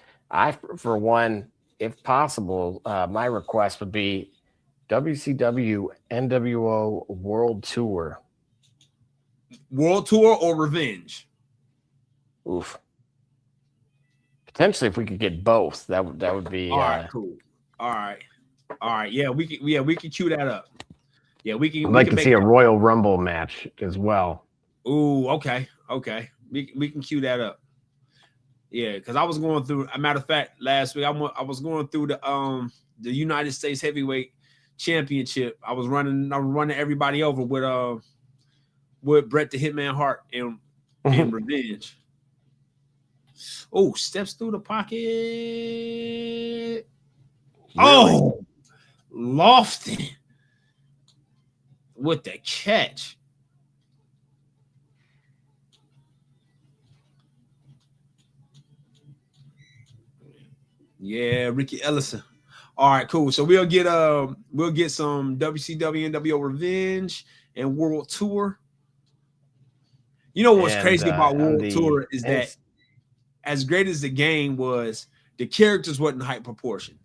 For one, if possible, my request would be WCW NWO World Tour. World Tour or Revenge? Oof. Potentially, if we could get both, that would be. All right, cool. All right. Yeah, we can cue that up. Yeah, we can. I'd like to see a Royal Rumble match as well. Ooh, okay. We can cue that up. Yeah, because I was going through. A matter of fact, last week I was going through the United States Heavyweight Championship. I was running everybody over with Bret the Hitman Hart and Revenge. Oh, steps through the pocket. Really? Oh, Lofton with the catch. Yeah, Ricky Ellison. All right, cool. So we'll get some WCW NWO Revenge and World Tour. You know what's crazy about World Tour is that as great as the game was, the characters wasn't height proportion.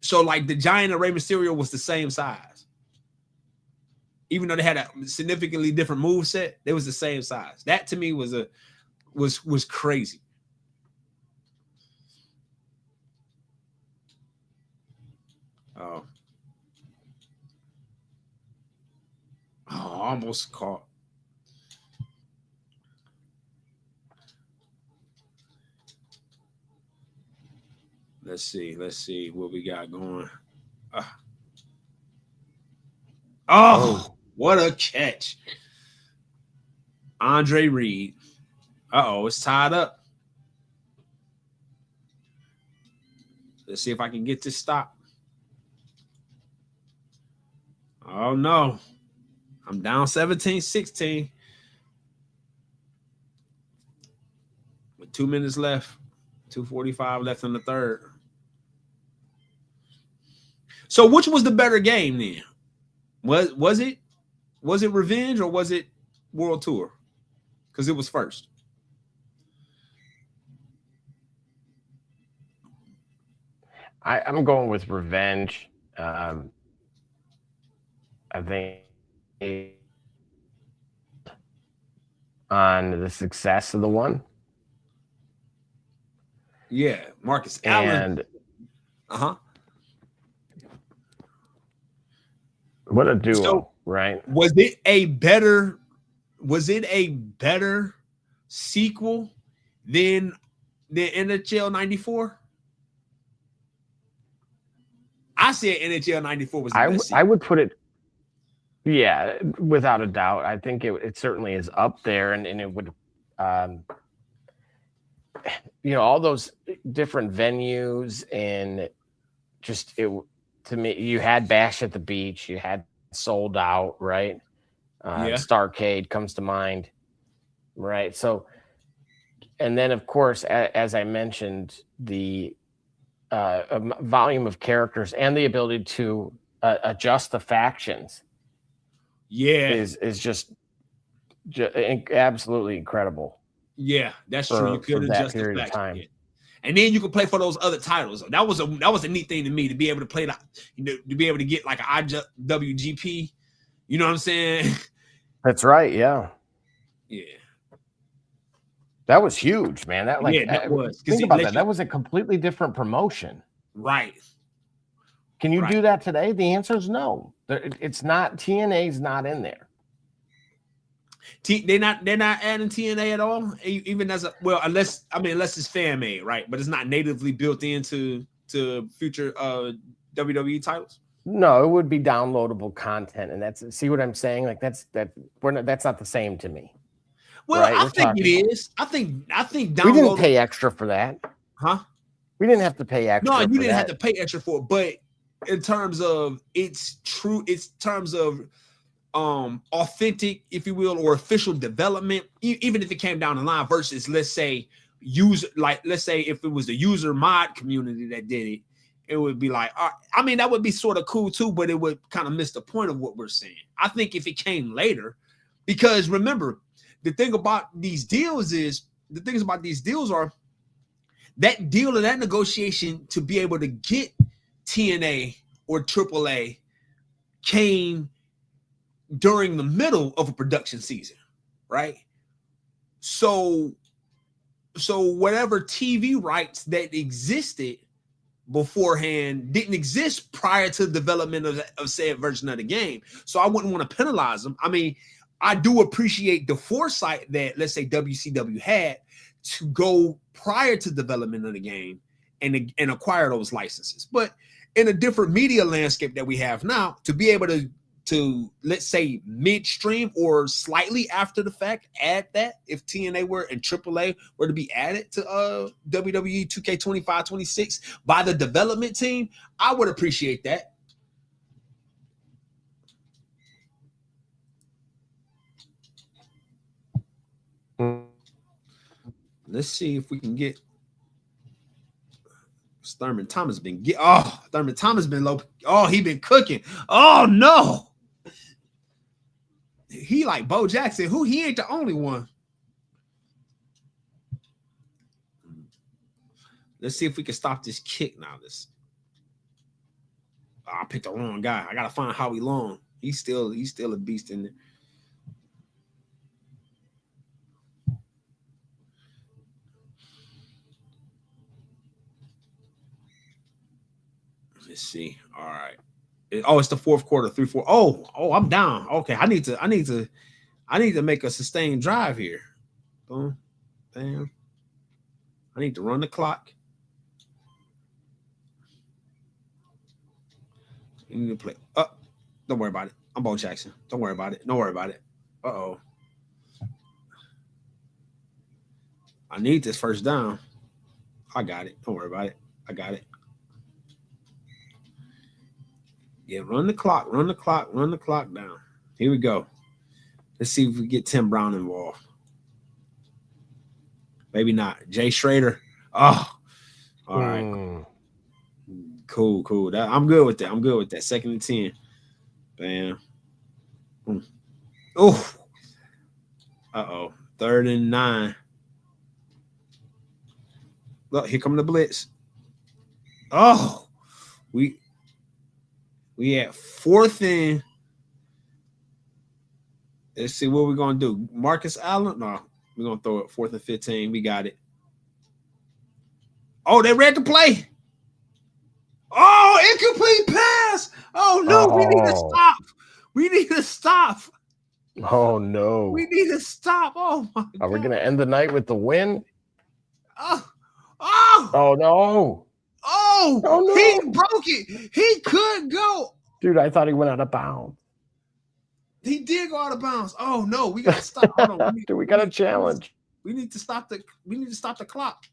So like the Giant and Rey Mysterio was the same size. Even though they had a significantly different moveset, they was the same size. That to me was crazy. Oh, almost caught. Let's see what we got going. What a catch. Andre Reed. It's tied up. Let's see if I can get this stop. Oh, no. I'm down 17-16. With 2 minutes left. 2:45 left in the third. So which was the better game then? Was it Revenge or was it World Tour? Because it was first. I'm going with Revenge. I think on the success of the one. Yeah, Marcus Allen. What a duo, So, right? Was it a better sequel than the NHL 94? I said NHL 94 was the best sequel. I would put it, yeah, without a doubt. I think it certainly is up there, and it would, all those different venues, and just to me, you had Bash at the Beach, you had Sold Out, right? Starrcade comes to mind, right? So, and then of course, as I mentioned, the volume of characters and the ability to adjust the factions, is just absolutely incredible. Yeah, that's true. You could adjust the period of time. faction. And then you could play for those other titles. That was a neat thing to me, to be able to play that, to be able to get like an IWGP. You know what I'm saying? That's right. Yeah. Yeah. That was huge, man. That was. Think about that. That was a completely different promotion. Right. Can you do that today? The answer is no. It's not. TNA's not in there. They're not adding TNA at all, even unless it's fan made, right? But it's not natively built into future WWE titles. No, it would be downloadable content, and see what I'm saying? Like that's not the same to me. Well, right? I think it is. I think downloadable. We didn't pay extra for that, huh? We didn't have to pay extra. No, you didn't have to pay extra for it, but in terms of authentic, if you will, or official development, even if it came down the line versus, let's say if it was the user mod community that did it, it would be like, that would be sort of cool too, but it would kind of miss the point of what we're saying. I think if it came later, because remember, the thing about these deals are that deal or that negotiation to be able to get TNA or AAA came during the middle of a production season, right? So whatever TV rights that existed beforehand didn't exist prior to the development of said version of the game. So I wouldn't want to penalize them. I mean, I do appreciate the foresight that, let's say, WCW had to go prior to development of the game and acquire those licenses. But in a different media landscape that we have now, to be able to let's say midstream or slightly after the fact add that, if TNA and AAA were to be added to WWE 2K25-26 by the development team, I would appreciate that. Let's see if we can get Thurman Thomas Thurman Thomas been low. Oh, he been cooking. Oh no. He like Bo Jackson, who he ain't the only one. Let's see if we can stop this kick now. I picked the wrong guy. I gotta find Howie Long. He's still a beast in there. Let's see. All right. It's the fourth quarter, 3-4. Oh, I'm down. Okay, I need to make a sustained drive here. Boom, bam. I need to run the clock. You need to play. Don't worry about it. I'm Bo Jackson. Don't worry about it. Don't worry about it. Uh-oh. I need this first down. I got it. Don't worry about it. I got it. Yeah, run the clock down. Here we go. Let's see if we get Tim Brown involved. Maybe not. Jay Schrader. Oh, all right. Cool. I'm good with that. 2nd and 10. Bam. Oh. Uh-oh. 3rd and 9. Look, here come the blitz. Oh, we at 4th and. Let's see what we're gonna do. Marcus Allen. No, we're gonna throw it 4th and 15. We got it. Oh, they read the play. Oh, incomplete pass. Oh, no. We need to stop. We need to stop. Oh, no. We need to stop. Oh, my God. Are we going to end the night with the win? Oh, no. Oh, no. He broke it. He could go. Dude, I thought he went out of bounds. He did go out of bounds. Oh, no. We got to stop. Hold on. We got a challenge. We need to stop the clock.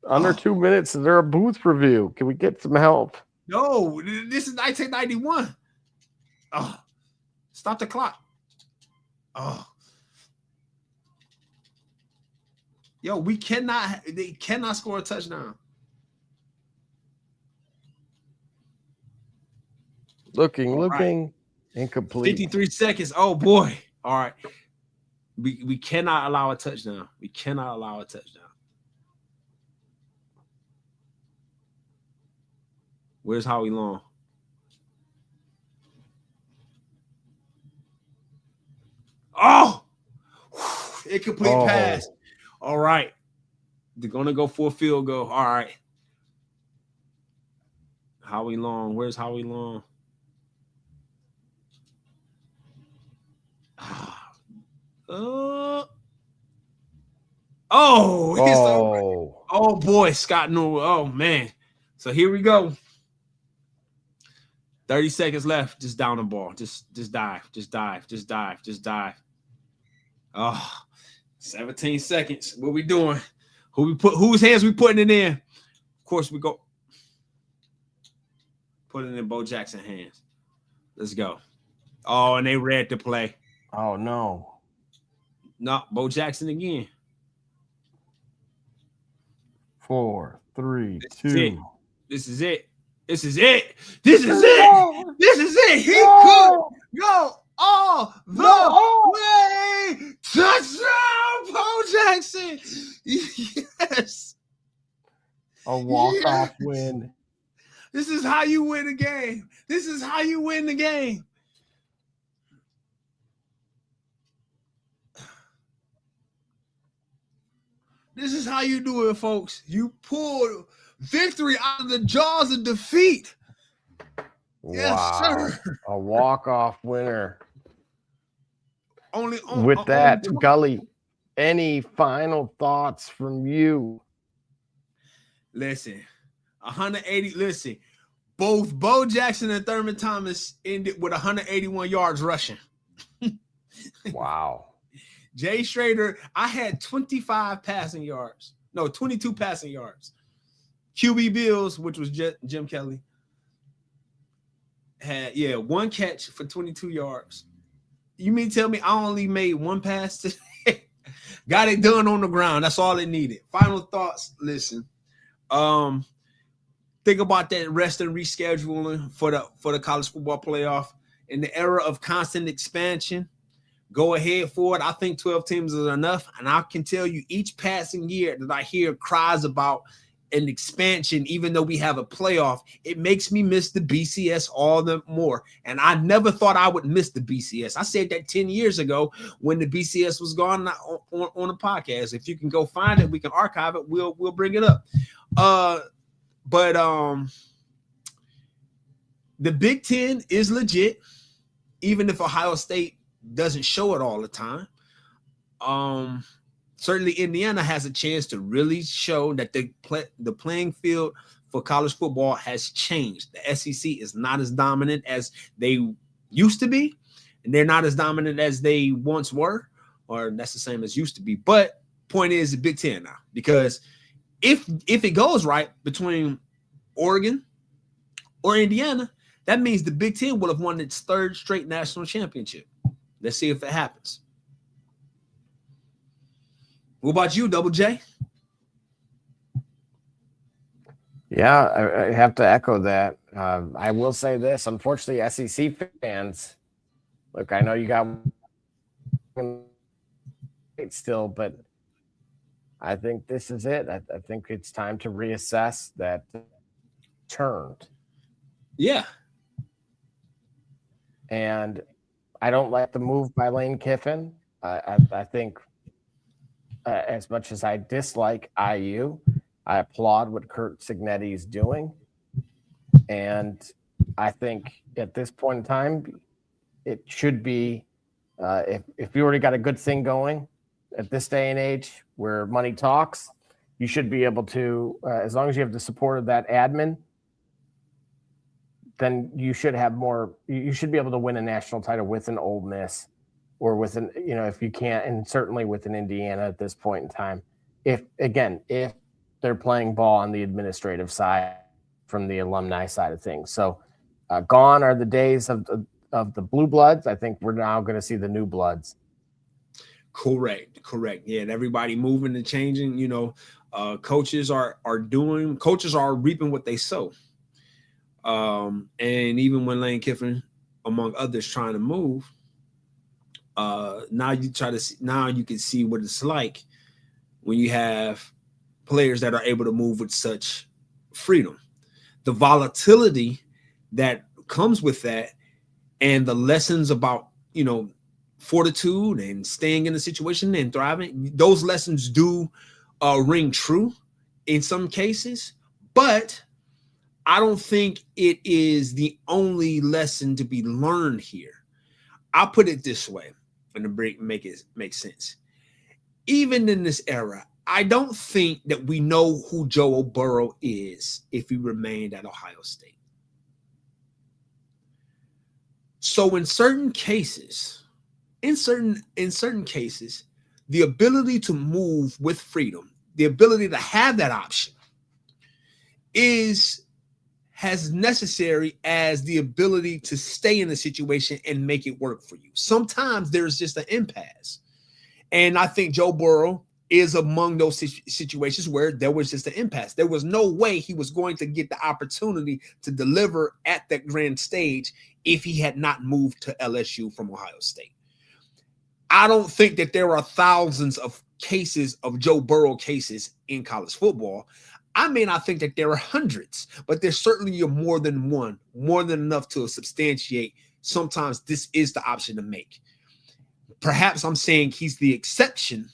Under 2 minutes. Is there a booth review? Can we get some help? No, this is 1991. Oh, stop the clock. Oh. Yo, they cannot score a touchdown. Looking. Right. Incomplete. 53 seconds. Oh, boy. All right. We cannot allow a touchdown. We cannot allow a touchdown. Where's Howie Long? Oh! Incomplete pass. All right. They're going to go for a field goal. All right. Howie Long. Where's Howie Long? Oh boy, Scott Newell. Oh man. So here we go. 30 seconds left. Just down the ball. Just dive. Just dive. Oh, 17 seconds. What we doing? Whose hands we putting it in? Of course, we go. Put it in Bo Jackson hands. Let's go. Oh, and they read the play. Oh no. No, Bo Jackson again. 4, 3, 2. This is it. He could go all the way. Touchdown, Bo Jackson. Yes. A walk-off win. This is how you win a game. This is how you win the game. This is how you do it, folks. You pull victory out of the jaws of defeat. Yes, sir. A walk-off winner. With that, Gully, any final thoughts from you? Listen, 180. Listen, both Bo Jackson and Thurman Thomas ended with 181 yards rushing. Wow. Jay Schrader, I had 22 passing yards. QB Bills, which was Jim Kelly, had one catch for 22 yards. You mean tell me I only made one pass today? Got it done on the ground. That's all it needed. Final thoughts. Listen, think about that rest and rescheduling for the college football playoff in the era of constant expansion. Go ahead for it. I think 12 teams is enough. And I can tell you each passing year that I hear cries about an expansion, even though we have a playoff, it makes me miss the BCS all the more. And I never thought I would miss the BCS. I said that 10 years ago when the BCS was gone on a podcast. If you can go find it, we can archive it. We'll bring it up. But the Big Ten is legit, even if Ohio State doesn't show it all the time. Certainly Indiana has a chance to really show that the playing field for college football has changed. The SEC is not as dominant as they used to be, and they're not as dominant as they once were, or that's the same as used to be. But point is the Big Ten now, because if it goes right between Oregon or Indiana, that means the Big Ten will have won its third straight national championship. Let's see if it happens. What about you, Double J? Yeah, I have to echo that. I will say this. Unfortunately, SEC fans, look, I know you got it still, but I think this is it. I think it's time to reassess that turned. Yeah. And I don't like the move by Lane Kiffin. I think as much as I dislike IU, I applaud what Curt Cignetti is doing. And I think at this point in time, it should be, if you already got a good thing going at this day and age where money talks, you should be able to, as long as you have the support of that admin, then you should have more. You should be able to win a national title with an Ole Miss, or with an, if you can't, and certainly with an Indiana at this point in time. If they're playing ball on the administrative side from the alumni side of things. So gone are the days of the blue bloods. I think we're now going to see the new bloods. Correct. Yeah, and everybody moving and changing. Coaches are reaping what they sow. And even when Lane Kiffin, among others, trying to move, now you can see what it's like when you have players that are able to move with such freedom. The volatility that comes with that, and the lessons about, fortitude and staying in the situation and thriving, those lessons do ring true in some cases, but I don't think it is the only lesson to be learned here. I'll put it this way, and to make sense. Even in this era, I don't think that we know who Joe Burrow is if he remained at Ohio State. So in certain cases, the ability to move with freedom, the ability to have that option is as necessary as the ability to stay in the situation and make it work for you. Sometimes there's just an impasse. And I think Joe Burrow is among those situations where there was just an impasse. There was no way he was going to get the opportunity to deliver at that grand stage if he had not moved to LSU from Ohio State. I don't think that there are thousands of cases of Joe Burrow cases in college football. I may not think that there are hundreds, but there's certainly more than one, more than enough to substantiate. Sometimes this is the option to make. Perhaps I'm saying he's the exception,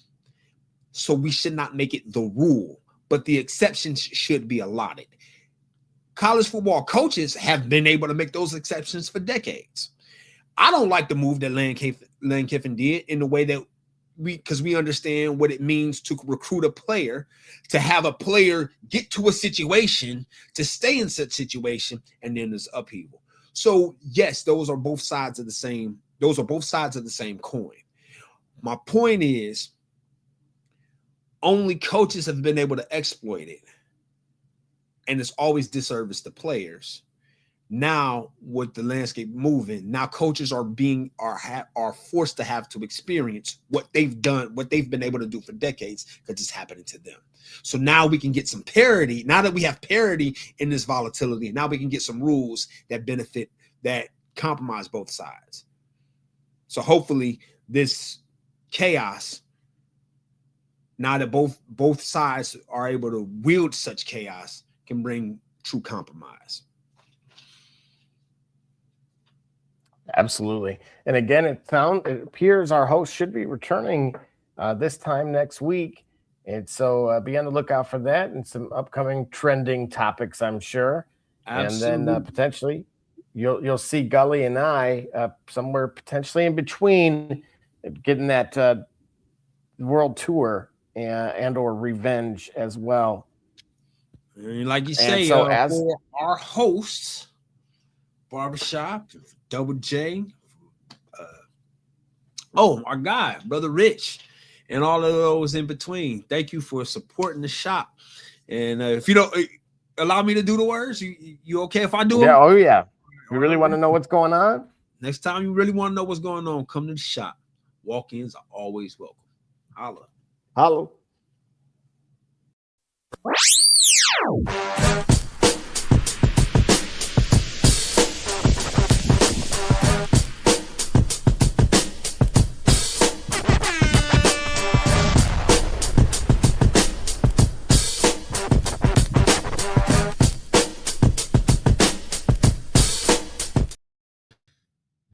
so we should not make it the rule, but the exceptions should be allotted. College football coaches have been able to make those exceptions for decades. I don't like the move that Lane Kiffin did in the way that because we understand what it means to recruit a player, to have a player get to a situation, to stay in such situation, and then there's upheaval. So yes, those are both sides of the same coin. My point is, only coaches have been able to exploit it, and it's always disservice to players. Now, with the landscape moving, now coaches are forced to have to experience what they've done, what they've been able to do for decades, because it's happening to them. So now we can get some parity. Now that we have parity in this volatility, now we can get some rules that benefit, that compromise both sides. So hopefully this chaos, now that both sides are able to wield such chaos, can bring true compromise. Absolutely. And again, it appears our host should be returning this time next week. And so be on the lookout for that and some upcoming trending topics, I'm sure. Absolutely. And then potentially you'll see Gully and I somewhere potentially in between getting that world tour and or revenge as well. And like you say, so for our hosts, Barbershop, Double J, our guy, Brother Rich, and all of those in between. Thank you for supporting the shop. And if you don't allow me to do the words, you okay if I do them? Yeah, oh yeah. You really want to know what's going on? Next time you really want to know what's going on, come to the shop. Walk-ins are always welcome. Holla. Holla.